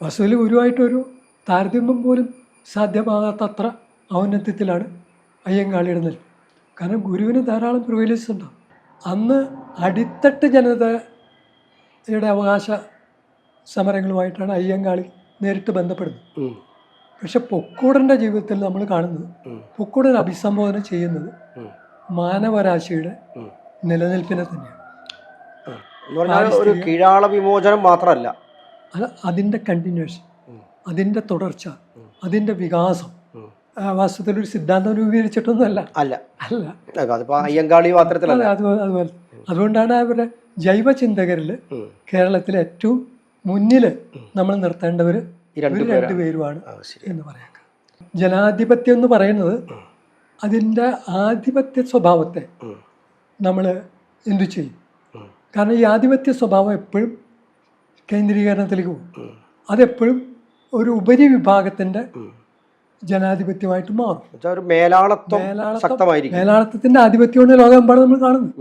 വസ്തുവിൽ ഗുരുവായിട്ടൊരു താരതമ്യം പോലും സാധ്യമാകാത്തത്ര ഔന്നത്യത്തിലാണ് അയ്യങ്കാളിയുടെ നില. കാരണം ഗുരുവിന് ധാരാളം പ്രിവിലേജസ് ഉണ്ടാവും. അന്ന് അടിത്തട്ട് ജനതയുടെ അവകാശ സമരങ്ങളുമായിട്ടാണ് അയ്യങ്കാളി നേരിട്ട് ബന്ധപ്പെടുന്നത്. പക്ഷെ പൊക്കൂടൻ്റെ ജീവിതത്തിൽ നമ്മൾ കാണുന്നത്, പൊക്കൂടൻ അഭിസംബോധന ചെയ്യുന്നത് മാനവരാശിയുടെ നിലനിൽപ്പിനെ തന്നെയാണ്. ഒരു കീഴാള വിമോചനം മാത്രമല്ല, അതിൻ്റെ കണ്ടിന്യൂഷൻ, അതിൻ്റെ തുടർച്ച, അതിൻ്റെ വികാസം. വാസ്തവത്തിൽ ഒരു സിദ്ധാന്തം രൂപീകരിച്ചിട്ടൊന്നും അല്ല. അയ്യങ്കാളി മാത്രത്തിലല്ല. അതുപോലെ അതുകൊണ്ടാണ് അവരുടെ ജൈവചിന്തകരിൽ കേരളത്തിലെ ഏറ്റവും മുന്നിൽ നമ്മൾ നിർത്തേണ്ടവർ രണ്ടുപേരുമാണ് എന്ന് പറയാം. ജനാധിപത്യം എന്ന് പറയുന്നത് അതിൻ്റെ ആധിപത്യ സ്വഭാവത്തെ നമ്മൾ എന്തു ചെയ്യും? കാരണം ഈ ആധിപത്യ സ്വഭാവം എപ്പോഴും കേന്ദ്രീകരണത്തിലേക്ക് പോകും. അതെപ്പോഴും ഒരു ഉപരിവിഭാഗത്തിൻ്റെ ജനാധിപത്യമായിട്ട് മാറും. മേലാളത്വത്തിൻ്റെ ആധിപത്യമാണ് ലോകമെമ്പാടും നമ്മൾ കാണുന്നത്.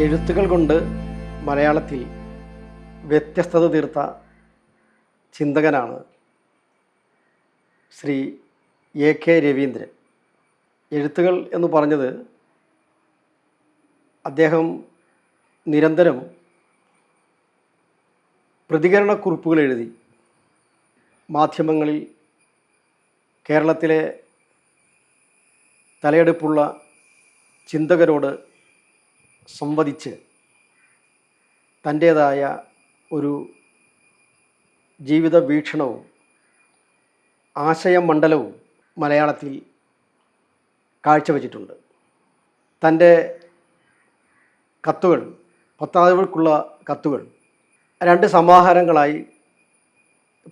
എഴുത്തുകൾ കൊണ്ട് മലയാളത്തിൽ വ്യത്യസ്തത തീർത്ത ചിന്തകനാണ് ശ്രീ AK രവീന്ദ്രൻ. എഴുത്തുകൾ എന്ന് പറഞ്ഞത് അദ്ദേഹം നിരന്തരം പ്രതികരണക്കുറിപ്പുകൾ എഴുതി മാധ്യമങ്ങളിൽ കേരളത്തിലെ തലയെടുപ്പുള്ള ചിന്തകരോട് സംവദിച്ച് തൻ്റേതായ ഒരു ജീവിത വീക്ഷണവും ആശയമണ്ഡലവും മലയാളത്തിൽ കാഴ്ചവെച്ചിട്ടുണ്ട്. തൻ്റെ കത്തുകൾ, പത്രാധിപർക്കുള്ള കത്തുകൾ 2 സമാഹാരങ്ങളായി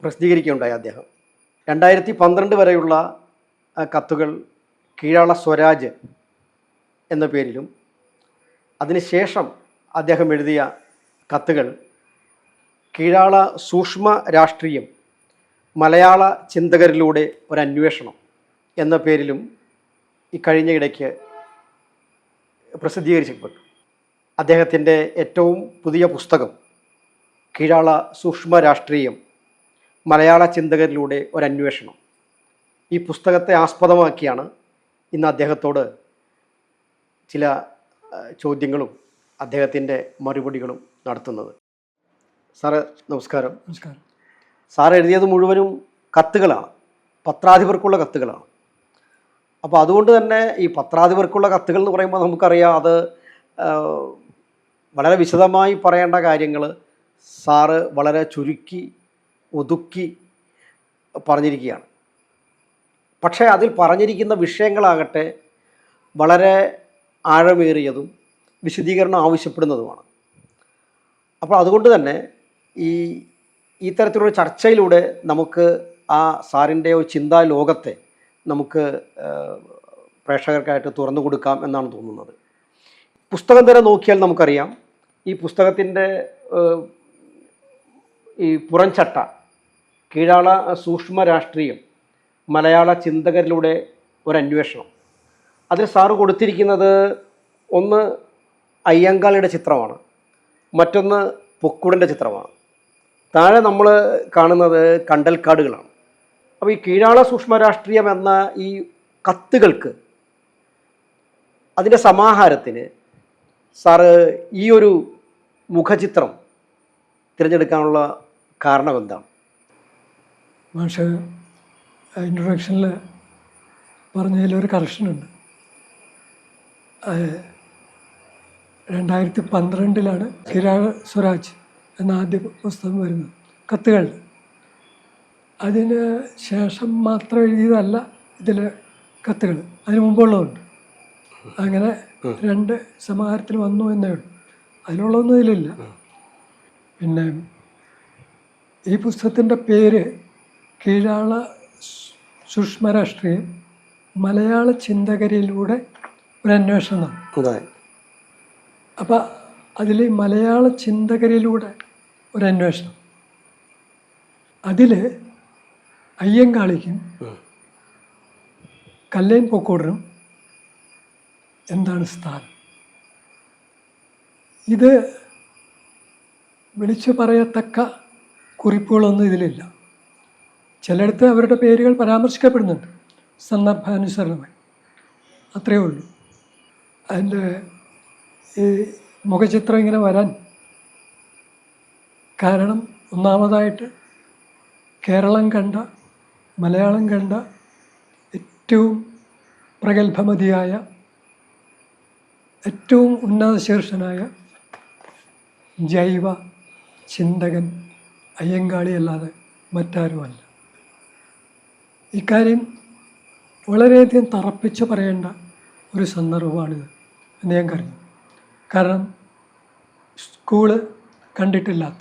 പ്രസിദ്ധീകരിക്കുകയുണ്ടായി അദ്ദേഹം. 2012 വരെയുള്ള കത്തുകൾ കീഴാള സ്വരാജ് എന്ന പേരിലും, അതിനുശേഷം അദ്ദേഹം എഴുതിയ കത്തുകൾ കീഴാള സൂക്ഷ്മ രാഷ്ട്രീയം, മലയാള ചിന്തകരിലൂടെ ഒരന്വേഷണം എന്ന പേരിലും ഈ കഴിഞ്ഞ ഇടയ്ക്ക് പ്രസിദ്ധീകരിക്കപ്പെട്ടു. അദ്ദേഹത്തിൻ്റെ ഏറ്റവും പുതിയ പുസ്തകം കീഴാള സൂക്ഷ്മ രാഷ്ട്രീയം, മലയാള ചിന്തകരിലൂടെ ഒരന്വേഷണം. ഈ പുസ്തകത്തെ ആസ്പദമാക്കിയാണ് ഇന്ന് അദ്ദേഹത്തോട് ചില ചോദ്യങ്ങളും അദ്ദേഹത്തിൻ്റെ മറുപടികളും നടത്തുന്നത്. സാറ് നമസ്കാരം. നമസ്കാരം. സാർ എഴുതിയത് മുഴുവനും കത്തുകളാണ്, പത്രാധിപർക്കുള്ള കത്തുകളാണ്. അപ്പോൾ അതുകൊണ്ട് തന്നെ ഈ പത്രാധിപർക്കുള്ള കത്തുകൾ എന്ന് പറയുമ്പോൾ നമുക്കറിയാം, അത് വളരെ വിശദമായി പറയേണ്ട കാര്യങ്ങൾ സാറ് വളരെ ചുരുക്കി ഒതുക്കി പറഞ്ഞിരിക്കുകയാണ്. പക്ഷേ അതിൽ പറഞ്ഞിരിക്കുന്ന വിഷയങ്ങളാകട്ടെ വളരെ ആഴമേറിയതും വിശദീകരണം ആവശ്യപ്പെടുന്നതുമാണ്. അപ്പോൾ അതുകൊണ്ട് തന്നെ ഈ തരത്തിലുള്ള ചർച്ചയിലൂടെ നമുക്ക് ആ സാറിൻ്റെ ഒരു ചിന്താ ലോകത്തെ നമുക്ക് പ്രേക്ഷകർക്കായിട്ട് തുറന്നു കൊടുക്കാം എന്നാണ് തോന്നുന്നത്. പുസ്തകം തന്നെ നോക്കിയാൽ നമുക്കറിയാം, ഈ പുസ്തകത്തിൻ്റെ ഈ പുറംചട്ട കീഴാള സൂക്ഷ്മ രാഷ്ട്രീയം, മലയാള ചിന്തകരിലൂടെ ഒരന്വേഷണം. അതിൽ സാറ് കൊടുത്തിരിക്കുന്നത് ഒന്ന് അയ്യങ്കാളിയുടെ ചിത്രമാണ്, മറ്റൊന്ന് പൊക്കൂടൻ്റെ ചിത്രമാണ്. താഴെ നമ്മൾ കാണുന്നത് കണ്ടൽക്കാടുകളാണ്. അപ്പോൾ ഈ കീഴാള സൂക്ഷ്മ രാഷ്ട്രീയം എന്ന ഈ കത്തുകൾക്ക്, അതിൻ്റെ സമാഹാരത്തിന് സാറ് ഈ ഒരു മുഖചിത്രം തിരഞ്ഞെടുക്കാനുള്ള കാരണം എന്താണ്? മാഷ് ഇൻട്രൊഡക്ഷനിൽ പറഞ്ഞതിലൊരു കറക്ഷനുണ്ട്. 2012 കീഴാള സ്വരാജ് എന്ന ആദ്യ പുസ്തകം വരുന്നത്, കത്തുകൾ. അതിന് ശേഷം മാത്രം എഴുതിയതല്ല ഇതിലെ കത്തുകൾ, അതിന് മുമ്പുള്ളതുണ്ട്. അങ്ങനെ 2 സമാഹാരത്തിൽ വന്നു എന്നേ ഉള്ളൂ, അതിലുള്ളതൊന്നും ഇതിലില്ല. പിന്നെ ഈ പുസ്തകത്തിൻ്റെ പേര് കീഴാള സൂക്ഷ്മ രാഷ്ട്രീയം മലയാള ചിന്തകരിലൂടെ ഒരു അന്വേഷണം നടന്നു. അതെ. അപ്പം അതിൽ മലയാള ചിന്തകരിലൂടെ ഒരു അന്വേഷണം, അതിൽ അയ്യങ്കാളിക്കും കല്ലൈൻ പൊക്കോടനും എന്താണ് സ്ഥാനം? ഇത് വിളിച്ചു പറയത്തക്ക കുറിപ്പുകളൊന്നും ഇതിലില്ല. ചിലയിടത്ത് അവരുടെ പേരുകൾ പരാമർശിക്കപ്പെടുന്നുണ്ട് സന്ദർഭാനുസരണമായി, അത്രയേ ഉള്ളൂ. അതിൻ്റെ ഈ മുഖചിത്രം ഇങ്ങനെ വരാൻ കാരണം ഒന്നാമതായിട്ട് കേരളം കണ്ട, മലയാളം കണ്ട ഏറ്റവും പ്രഗത്ഭമതിയായ, ഏറ്റവും ഉന്നത ശീർഷനായ ജൈവ ചിന്തകൻ അയ്യങ്കാളി അല്ലാതെ മറ്റാരുമല്ല. ഇക്കാര്യം വളരെയധികം തറപ്പിച്ച് പറയേണ്ട ഒരു സന്ദർഭമാണിത് എന്ന് ഞാൻ കരുതുന്നു. കാരണം സ്കൂള് കണ്ടിട്ടില്ലാത്ത,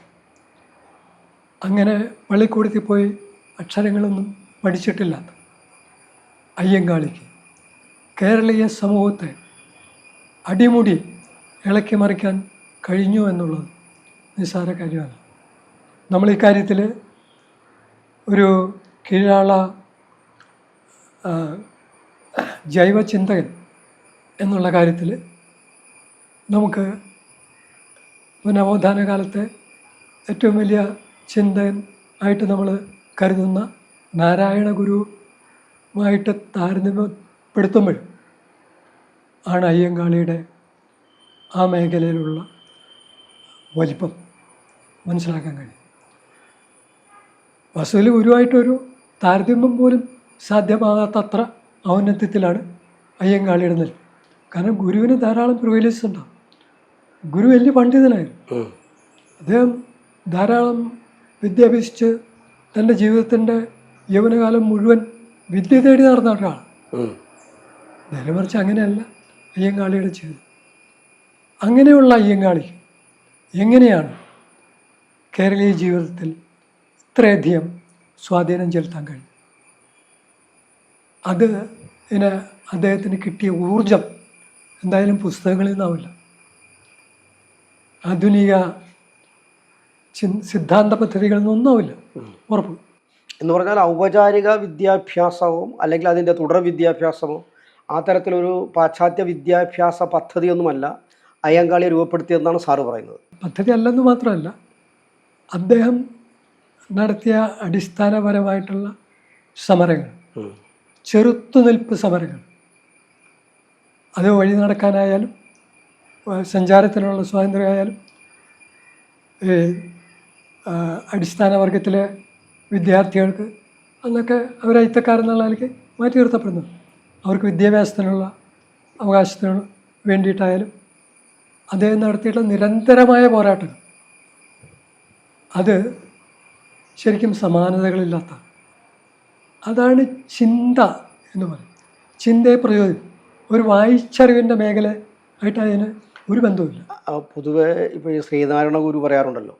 അങ്ങനെ പള്ളിക്കൂടത്തിൽ പോയി അക്ഷരങ്ങളൊന്നും പഠിച്ചിട്ടില്ലാത്ത അയ്യങ്കാളിക്ക് കേരളീയ സമൂഹത്തെ അടിമുടി ഇളക്കി മറിക്കാൻ കഴിഞ്ഞു എന്നുള്ളത് നിസ്സാര കാര്യമല്ല. നമ്മൾ ഈ കാര്യത്തിൽ ഒരു കീഴാള ജൈവചിന്തകൻ എന്നുള്ള കാര്യത്തിൽ നമുക്ക് നവോത്ഥാന കാലത്തെ ഏറ്റവും വലിയ ചിന്തകൻ ആയിട്ട് നമ്മൾ കരുതുന്ന നാരായണ ഗുരുവുമായിട്ട് താരതമ്യപ്പെടുത്തുമ്പോൾ ആണ് അയ്യങ്കാളിയുടെ ആ മേഖലയിലുള്ള വലിപ്പം മനസ്സിലാക്കാൻ കഴിയും. വസ്തുവിൽ ഗുരുവായിട്ടൊരു താരതമ്യം പോലും സാധ്യമാകാത്തത്ര ഔന്നത്യത്തിലാണ് അയ്യങ്കാളിയുടെ നില. കാരണം ഗുരുവിന് ധാരാളം പ്രിവിലേജസ് ഉണ്ടാവും. ഗുരു വലിയ പണ്ഡിതനായിരുന്നു. അദ്ദേഹം ധാരാളം വിദ്യ അഭ്യസിച്ച് തൻ്റെ ജീവിതത്തിൻ്റെ യൗവനകാലം മുഴുവൻ വിദ്യ തേടി നടന്ന ഒരാളാണ്. നേരെ മറിച്ച് അങ്ങനെയല്ല അയ്യങ്കാളിയുടെ ജീവിതം. അങ്ങനെയുള്ള അയ്യങ്കാളി എങ്ങനെയാണ് കേരളീയ ജീവിതത്തിൽ ഇത്രയധികം സ്വാധീനം ചെലുത്താൻ കഴിയും? അതിന് അദ്ദേഹത്തിന് കിട്ടിയ ഊർജം എന്തായാലും പുസ്തകങ്ങളിൽ നിന്നാവില്ല. ആധുനിക സിദ്ധാന്ത പദ്ധതികളിൽ നിന്നൊന്നാവില്ല, ഉറപ്പ്. എന്ന് പറഞ്ഞാൽ ഔപചാരിക വിദ്യാഭ്യാസവും അല്ലെങ്കിൽ അതിൻ്റെ തുടർ വിദ്യാഭ്യാസമോ ആ തരത്തിലൊരു പാശ്ചാത്യ വിദ്യാഭ്യാസ പദ്ധതിയൊന്നുമല്ല അയ്യങ്കാളിയെ രൂപപ്പെടുത്തിയെന്നാണ് സാറ് പറയുന്നത്. പദ്ധതി അല്ലെന്ന് മാത്രമല്ല, അദ്ദേഹം നടത്തിയ അടിസ്ഥാനപരമായിട്ടുള്ള സമരങ്ങൾ, ചെറുത്തുനിൽപ്പ് സമരങ്ങൾ, അത് വഴി നടക്കാനായാലും സഞ്ചാരത്തിനുള്ള സ്വാതന്ത്ര്യമായാലും അടിസ്ഥാന വർഗത്തിലെ വിദ്യാർത്ഥികൾക്ക് അന്നൊക്കെ അവർ അയിത്തക്കാരെന്നുള്ള നിലയ്ക്ക് മാറ്റി നിർത്തപ്പെടുന്നു. അവർക്ക് വിദ്യാഭ്യാസത്തിനുള്ള അവകാശത്തിന് വേണ്ടിയിട്ടായാലും അദ്ദേഹം നടത്തിയിട്ടുള്ള നിരന്തരമായ പോരാട്ടങ്ങൾ, അത് ശരിക്കും സമാനതകളില്ലാത്ത, അതാണ് ചിന്ത എന്ന് പറയും. ചിന്തയെ പ്രയോജനം ഒരു വായിച്ചറിവിൻ്റെ മേഖല ആയിട്ട് അതിന് ഒരു ബന്ധവുമില്ല. പൊതുവെ ഇപ്പോൾ ഈ ശ്രീനാരായണ ഗുരു പറയാറുണ്ടല്ലോ,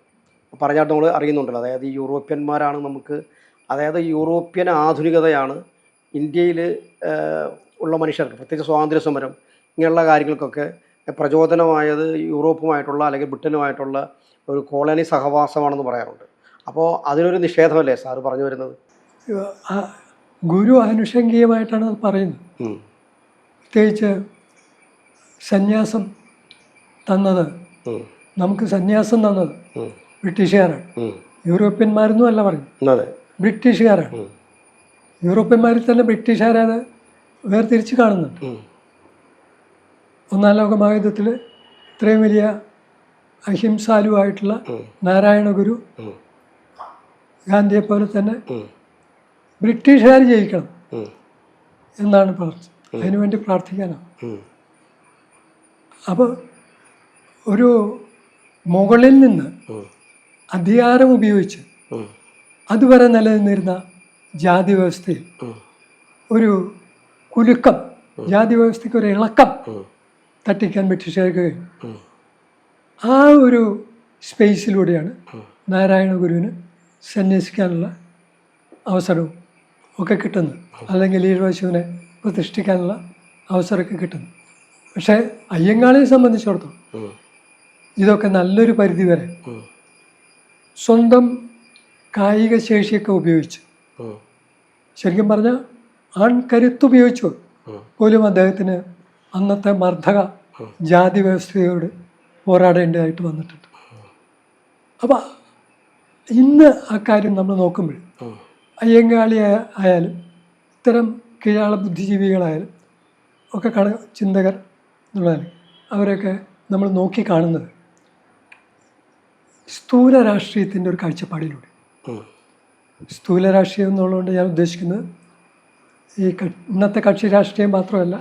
പറഞ്ഞാൽ നമ്മൾ അറിയുന്നുണ്ടല്ലോ, അതായത് ഈ യൂറോപ്യന്മാരാണ് നമുക്ക്, അതായത് യൂറോപ്യൻ ആധുനികതയാണ് ഇന്ത്യയിൽ ഉള്ള മനുഷ്യർക്ക്, പ്രത്യേകിച്ച് സ്വാതന്ത്ര്യ സമരം ഇങ്ങനെയുള്ള കാര്യങ്ങൾക്കൊക്കെ പ്രചോദനമായത് യൂറോപ്പുമായിട്ടുള്ള അല്ലെങ്കിൽ ബ്രിട്ടനുമായിട്ടുള്ള ഒരു കോളനി സഹവാസമാണെന്ന് പറയാറുണ്ട്. അപ്പോൾ അതിനൊരു നിഷേധമല്ലേ സാറ് പറഞ്ഞു വരുന്നത്? ഗുരു ആനുഷംഗികമായിട്ടാണ് അത് പറയുന്നത്. പ്രത്യേകിച്ച് സന്യാസം തന്നത്, നമുക്ക് സന്യാസം തന്നത് ബ്രിട്ടീഷുകാരാണ്, യൂറോപ്യന്മാരൊന്നും അല്ല പറയുന്നത്, ബ്രിട്ടീഷുകാരാണ്. യൂറോപ്യന്മാരിൽ തന്നെ ബ്രിട്ടീഷുകാരത് വേർതിരിച്ച് കാണുന്നുണ്ട്. ഒന്നാം ലോക മഹായുദ്ധത്തിൽ ഇത്രയും വലിയ അഹിംസാലുവായിട്ടുള്ള നാരായണ ഗുരു ഗാന്ധിയെ പോലെ തന്നെ ബ്രിട്ടീഷുകാർ ജയിക്കണം എന്നാണ് പ്രാർത്ഥിച്ചത്. അതിനുവേണ്ടി പ്രാർത്ഥിക്കാനാണ്. അപ്പോൾ ഒരു മുകളിൽ നിന്ന് അധികാരം ഉപയോഗിച്ച് അതുവരെ നിലനിന്നിരുന്ന ജാതി വ്യവസ്ഥയിൽ ഒരു കുലുക്കം, ജാതി വ്യവസ്ഥയ്ക്ക് ഒരു ഇളക്കം തട്ടിക്കാൻ ബ്രിട്ടീഷുകാർക്ക് കഴിയും. ആ ഒരു സ്പേസിലൂടെയാണ് നാരായണ ഗുരുവിന് സന്യസിക്കാനുള്ള അവസരവും ഒക്കെ കിട്ടുന്നു, അല്ലെങ്കിൽ ഈഴവശുവിനെ പ്രതിഷ്ഠിക്കാനുള്ള അവസരമൊക്കെ കിട്ടുന്നു. പക്ഷേ അയ്യങ്കാളിയെ സംബന്ധിച്ചിടത്തോളം ഇതൊക്കെ നല്ലൊരു പരിധിവരെ സ്വന്തം കായിക ശേഷിയൊക്കെ ഉപയോഗിച്ച്, ശരിക്കും പറഞ്ഞാൽ ആൺകരുത്തുപയോഗിച്ചു പോലും അദ്ദേഹത്തിന് അന്നത്തെ മർദ്ദക ജാതി വ്യവസ്ഥയോട് പോരാടേണ്ടതായിട്ട് വന്നിട്ടുണ്ട്. അപ്പം ഇന്ന് ആ കാര്യം നമ്മൾ നോക്കുമ്പോൾ അയ്യങ്കാളി ആയാലും ഇത്തരം കീഴാള ബുദ്ധിജീവികളായാലും ഒക്കെ ചിന്തകർ എന്നുള്ളതാണ് അവരൊക്കെ നമ്മൾ നോക്കി കാണുന്നത് സ്ഥൂല രാഷ്ട്രീയത്തിൻ്റെ ഒരു കാഴ്ചപ്പാടിലൂടെ. സ്ഥൂല രാഷ്ട്രീയം എന്നുള്ളതുകൊണ്ട് ഞാൻ ഉദ്ദേശിക്കുന്നത് ഈ ഇന്നത്തെ കക്ഷി രാഷ്ട്രീയം മാത്രമല്ല,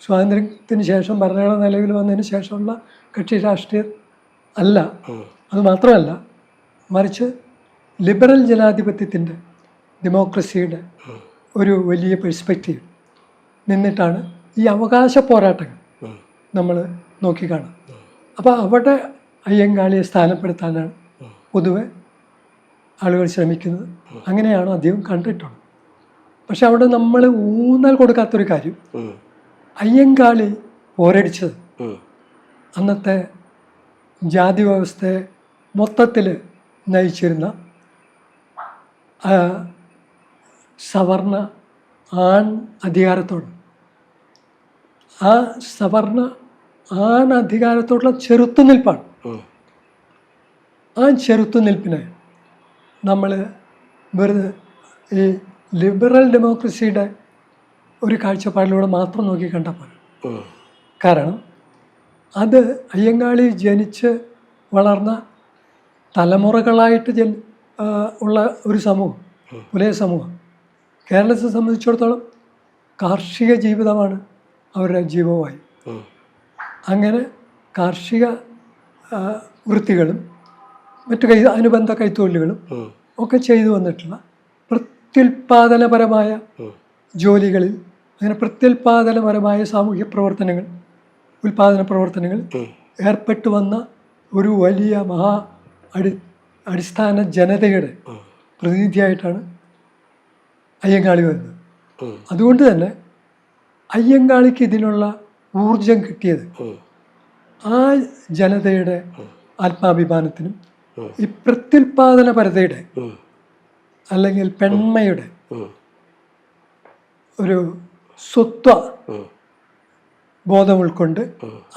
സ്വാതന്ത്ര്യത്തിന് ശേഷം ഭരണഘടന നിലവിൽ വന്നതിന് ശേഷമുള്ള കക്ഷി രാഷ്ട്രീയം അല്ല. അത് മാത്രമല്ല, മറിച്ച് ലിബറൽ ജനാധിപത്യത്തിൻ്റെ ഡെമോക്രസിയുടെ ഒരു വലിയ പെർസ്പെക്റ്റീവ് നിന്നിട്ടാണ് ഈ അവകാശ പോരാട്ടങ്ങൾ നമ്മൾ നോക്കിക്കാണും. അപ്പോൾ അവിടെ അയ്യങ്കാളിയെ സ്ഥാനപ്പെടുത്താനാണ് പൊതുവെ ആളുകൾ ശ്രമിക്കുന്നത്. അങ്ങനെയാണ് അദ്ദേഹം കണ്ടിട്ടുള്ളത്. പക്ഷെ അവിടെ നമ്മൾ ഊന്നൽ കൊടുക്കാത്തൊരു കാര്യം, അയ്യങ്കാളി പോരടിച്ചത് അന്നത്തെ ജാതി വ്യവസ്ഥയെ മൊത്തത്തിൽ നയിച്ചിരുന്ന സവർണ ആൺ അധികാരത്തോട്, ആ സവർണ ആൺ അധികാരത്തോടുള്ള ചെറുത്തുനിൽപ്പാണ്. ആ ചെറുത്തുനിൽപ്പിനെ നമ്മൾ വെറുതെ ഈ ലിബറൽ ഡെമോക്രസിയുടെ ഒരു കാഴ്ചപ്പാടിലൂടെ മാത്രം നോക്കി കണ്ടാൽ പോലെ. കാരണം അത് അയ്യങ്കാളി ജനിച്ച് വളർന്ന തലമുറകളായിട്ട് ഉള്ള ഒരു സമൂഹം, പുലയ സമൂഹം. കേരളത്തെ സംബന്ധിച്ചിടത്തോളം കാർഷിക ജീവിതമാണ് അവരുടെ ജീവമായി. അങ്ങനെ കാർഷിക വൃത്തികളും മറ്റു അനുബന്ധ കൈത്തൊഴിലുകളും ഒക്കെ ചെയ്തു വന്നിട്ടുള്ള പ്രത്യുൽപാദനപരമായ ജോലികളിൽ, അങ്ങനെ പ്രത്യുൽപാദനപരമായ സാമൂഹ്യ പ്രവർത്തനങ്ങൾ, ഉൽപാദന പ്രവർത്തനങ്ങൾ ഏർപ്പെട്ടു വന്ന ഒരു വലിയ അടിസ്ഥാന ജനതയുടെ പ്രതിനിധിയായിട്ടാണ് അയ്യങ്കാളി വരുന്നത്. അതുകൊണ്ട് തന്നെ അയ്യങ്കാളിക്ക് ഇതിനുള്ള ഊർജം കിട്ടിയത് ആ ജനതയുടെ ആത്മാഭിമാനത്തിനും ഈ പ്രത്യുൽപാദനപരതയുടെ അല്ലെങ്കിൽ പെൺമയുടെ ഒരു സ്വത്വ ബോധം ഉൾക്കൊണ്ട്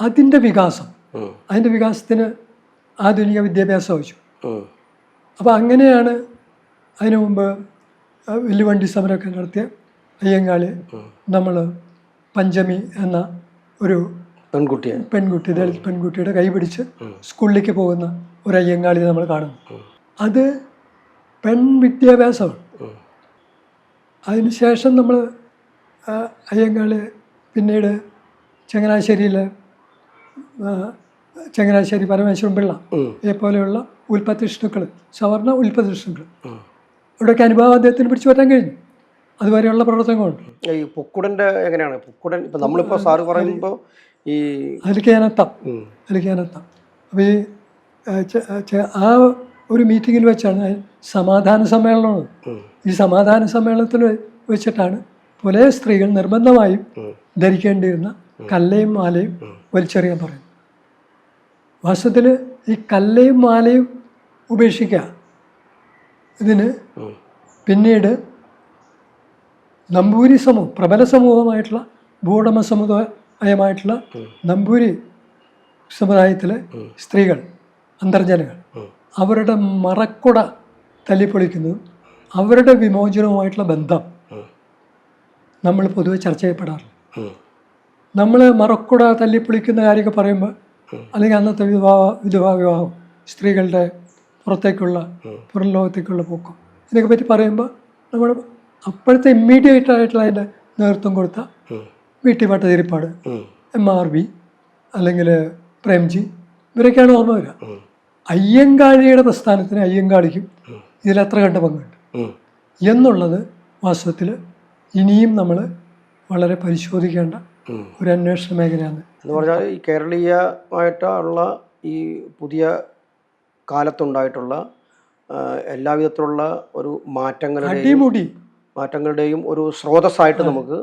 അതിൻ്റെ വികാസത്തിന് ആധുനിക വിദ്യാഭ്യാസം ആവശ്യം. അപ്പോൾ അങ്ങനെയാണ് അതിനു മുമ്പ് വില്ലുവണ്ടി സമരമൊക്കെ നടത്തിയ അയ്യങ്കാളി നമ്മൾ പഞ്ചമി എന്ന ഒരു പെൺകുട്ടി ദളിത് പെൺകുട്ടിയുടെ കൈ പിടിച്ച് സ്കൂളിലേക്ക് പോകുന്ന ഒരു അയ്യങ്കാളി നമ്മൾ കാണുന്നു. അത് പെൺ വിദ്യാഭ്യാസമാണ്. അതിനുശേഷം നമ്മൾ അയ്യങ്കാളി പിന്നീട് ചങ്ങനാശ്ശേരി പരമേശ്വരൻ പിള്ള പോലെയുള്ള ഉൽപ്പത്തിഷ്ണുക്കൾ, സവർണ ഉൽപ്പത്തിഷ്ണുക്കൾ ഇവിടെയൊക്കെ അനുഭവം അദ്ദേഹത്തിന് പിടിച്ചു പറ്റാൻ കഴിഞ്ഞു. അതുവരെയുള്ള പ്രവർത്തനങ്ങളുണ്ട്. ഈ പൊക്കുടൻ്റെ എങ്ങനെയാണ്? പൊക്കുടൻ ഇപ്പം നമ്മളിപ്പോൾ സാറ് പറയുമ്പോൾ ഈ അതിലേക്ക് ഞാനെത്താം. അപ്പോൾ ഈ ആ ഒരു മീറ്റിങ്ങിൽ വെച്ചാണ് സമാധാന സമ്മേളനം. ഈ സമാധാന സമ്മേളനത്തിൽ വെച്ചിട്ടാണ് പുലയ സ്ത്രീകൾ നിർബന്ധമായും ധരിക്കേണ്ടിയിരുന്ന കല്ലയും മാലയും വലിച്ചെറിയാൻ പറയുന്നത്. വാസ്തവത്തിൽ ഈ കല്ലയും മാലയും ഉപേക്ഷിക്കുക ഇതിന് പിന്നീട് നമ്പൂരി സമൂഹം, പ്രബല സമൂഹമായിട്ടുള്ള ഭൂവുടമ സമുദായമായിട്ടുള്ള നമ്പൂരി സമുദായത്തിലെ സ്ത്രീകൾ, അന്തർജനങ്ങൾ, അവരുടെ മറക്കുട തല്ലിപ്പൊളിക്കുന്നതും അവരുടെ വിമോചനവുമായിട്ടുള്ള ബന്ധം നമ്മൾ പൊതുവെ ചർച്ച ചെയ്യപ്പെടാറില്ല. നമ്മൾ മറക്കുട തല്ലിപ്പൊളിക്കുന്ന കാര്യമൊക്കെ പറയുമ്പോൾ, അല്ലെങ്കിൽ അന്നത്തെ വിധവാ വിവാഹം, സ്ത്രീകളുടെ പുറം ലോകത്തേക്കുള്ള പോക്കും, ഇതിനൊക്കെ പറ്റി പറയുമ്പോൾ നമ്മൾ അപ്പോഴത്തെ ഇമ്മീഡിയറ്റ് ആയിട്ടുള്ള അതിൻ്റെ നേതൃത്വം കൊടുത്ത വി.ടി. ഭട്ടതിരിപ്പാട്, MRV, അല്ലെങ്കിൽ പ്രേംജി, ഇവരൊക്കെയാണ് ഓർമ്മ വരിക. അയ്യങ്കാളിയുടെ പ്രസ്ഥാനത്തിന്, അയ്യങ്കാളിക്കും ഇതിലെത്ര കണ്ട പങ്കുണ്ട് എന്നുള്ളത് വാസ്തവത്തിൽ ഇനിയും നമ്മൾ വളരെ പരിശോധിക്കേണ്ട ഒരു അന്വേഷണ മേഖലയാണ്. എന്ന് പറഞ്ഞാൽ ഈ കേരളീയമായിട്ടുള്ള ഈ പുതിയ കാലത്തുണ്ടായിട്ടുള്ള എല്ലാവിധത്തിലുള്ള ഒരു അടിമുടി മാറ്റങ്ങളുടെയും ഒരു സ്രോതസ്സായിട്ട് നമുക്ക്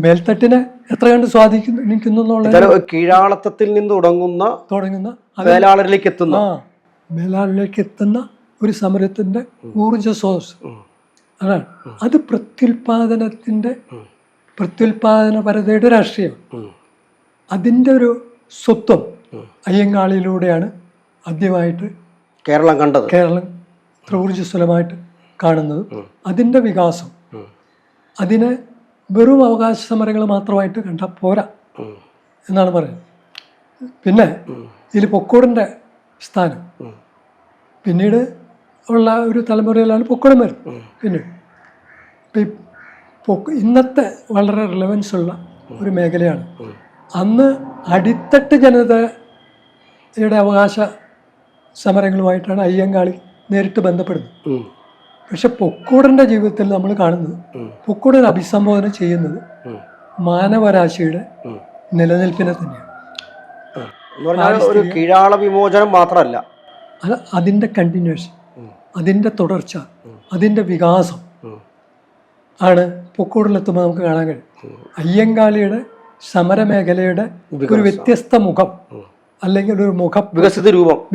മേൽത്തട്ടിനെ എത്ര കണ്ട് സ്വാധീനിക്കുന്നു കീഴാളത്വത്തിൽ നിന്ന് തുടങ്ങുന്ന മേലാളരിലേക്ക് എത്തുന്ന ഒരു സമരത്തിന്റെ ഊർജ സ്രോതസ് അതാണ്. അത് പ്രത്യുൽപാദനപരതയുടെ രാഷ്ട്രീയം. അതിൻ്റെ ഒരു സ്വത്വം അയ്യങ്കാളിയിലൂടെയാണ് ആദ്യമായിട്ട് കേരളം ഇത്ര ഊർജ്ജസ്വലമായിട്ട് കാണുന്നത്. അതിൻ്റെ വികാസം അതിനെ വെറും അവകാശ സമരങ്ങൾ മാത്രമായിട്ട് കണ്ടാൽ പോരാ എന്നാണ് പറയുന്നത്. പിന്നെ ഇതിൽ പൊക്കോടിൻ്റെ സ്ഥാനം പിന്നീട് ഉള്ള ഒരു തലമുറയിലാണ് പൊക്കോടം വരുന്നത്. പിന്നീട് ഇന്നത്തെ വളരെ റിലവൻസ് ഉള്ള ഒരു മേഖലയാണ്. അന്ന് അടിത്തട്ട് ജനതയുടെ അവകാശ സമരങ്ങളുമായിട്ടാണ് അയ്യങ്കാളി നേരിട്ട് ബന്ധപ്പെടുന്നത്. പക്ഷെ പൊക്കോടൻ്റെ ജീവിതത്തിൽ നമ്മൾ കാണുന്നത് പൊക്കോടൻ അഭിസംബോധന ചെയ്യുന്നത് മാനവരാശിയുടെ നിലനിൽപ്പിനെ തന്നെയാണ്. ഒരു കീഴാള വിമോചനം മാത്രമല്ല, അതിൻ്റെ കണ്ടിന്യൂഷൻ, അതിൻ്റെ തുടർച്ച, അതിൻ്റെ വികാസം ആണ് പൊക്കോടിലെത്തുമ്പോൾ നമുക്ക് കാണാൻ കഴിയും. അയ്യങ്കാളിയുടെ സമരമേഖലയുടെ ഒരു വ്യത്യസ്ത മുഖം അല്ലെങ്കിൽ ഒരു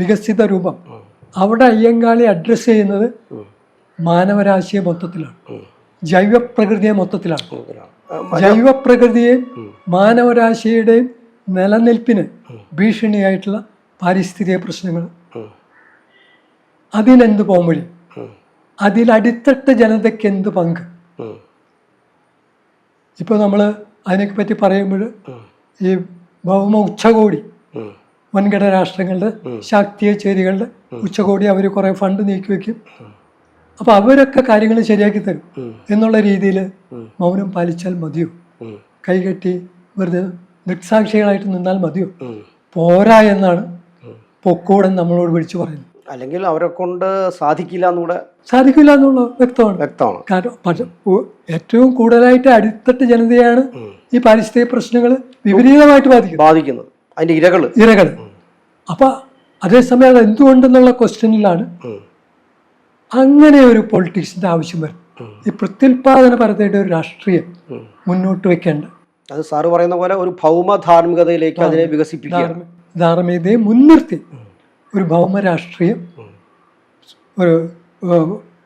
വികസിത രൂപം അവിടെ അയ്യങ്കാളി അഡ്രസ്സ് ചെയ്യുന്നത് മാനവരാശിയെ മൊത്തത്തിലാണ്, ജൈവപ്രകൃതിയെ മൊത്തത്തിലാണ്. ജൈവപ്രകൃതിയെയും മാനവരാശിയുടെയും നിലനിൽപ്പിന് ഭീഷണിയായിട്ടുള്ള പാരിസ്ഥിതിക പ്രശ്നങ്ങൾ, അതിനെന്ത് പോംവഴി, അതിലടിത്തട്ട് ജനതയ്ക്ക് എന്ത് പങ്ക്. ഇപ്പോൾ നമ്മൾ അതിനെ പറ്റി പറയുമ്പോൾ ഈ ഭൗമ ഉച്ചകോടി, വൻകിട രാഷ്ട്രങ്ങളുടെ ശാക്തീയ ചേരികളുടെ ഉച്ചകോടി അവർ കുറേ ഫണ്ട് നീക്കി വയ്ക്കും. അപ്പോൾ അവരൊക്കെ കാര്യങ്ങൾ ശരിയാക്കി തരും എന്നുള്ള രീതിയിൽ മൗനം പാലിച്ചാൽ മതിയോ, കൈകെട്ടി വെറുതെ ദൃക്സാക്ഷികളായിട്ട് നിന്നാൽ മതിയോ? പോരാ എന്നാണ് പൊക്കോടൻ നമ്മളോട് വിളിച്ചു പറയുന്നത്. അല്ലെങ്കിൽ അവരെ കൊണ്ട് സാധിക്കില്ല എന്നുള്ള വ്യക്തമാണ്. കാരണം ഏറ്റവും കൂടുതലായിട്ട് അടിത്തട്ട് ജനതയാണ് ഈ പാരിസ്ഥിതിക പ്രശ്നങ്ങൾ വിപരീതമായിട്ട് ബാധിക്കുന്നത്, അതിന്റെ ഇരകൾ. അപ്പൊ അതേസമയം അത് എന്തുകൊണ്ടെന്നുള്ള ക്വസ്റ്റ്യനിലാണ് അങ്ങനെ ഒരു പൊളിറ്റിക്സിന്റെ ആവശ്യം വരും. ഈ പ്രത്യുൽപാദനപരതയുടെ ഒരു രാഷ്ട്രീയം മുന്നോട്ട് വെക്കേണ്ട, അത് സാറ് പറയുന്ന പോലെ ഒരു ഭൗമ ധാർമ്മികതയിലേക്ക് അതിനെ വികസിപ്പിക്കുക, ധാർമ്മികതയെ മുൻനിർത്തി ഒരു ഭൗമ രാഷ്ട്രീയം, ഒരു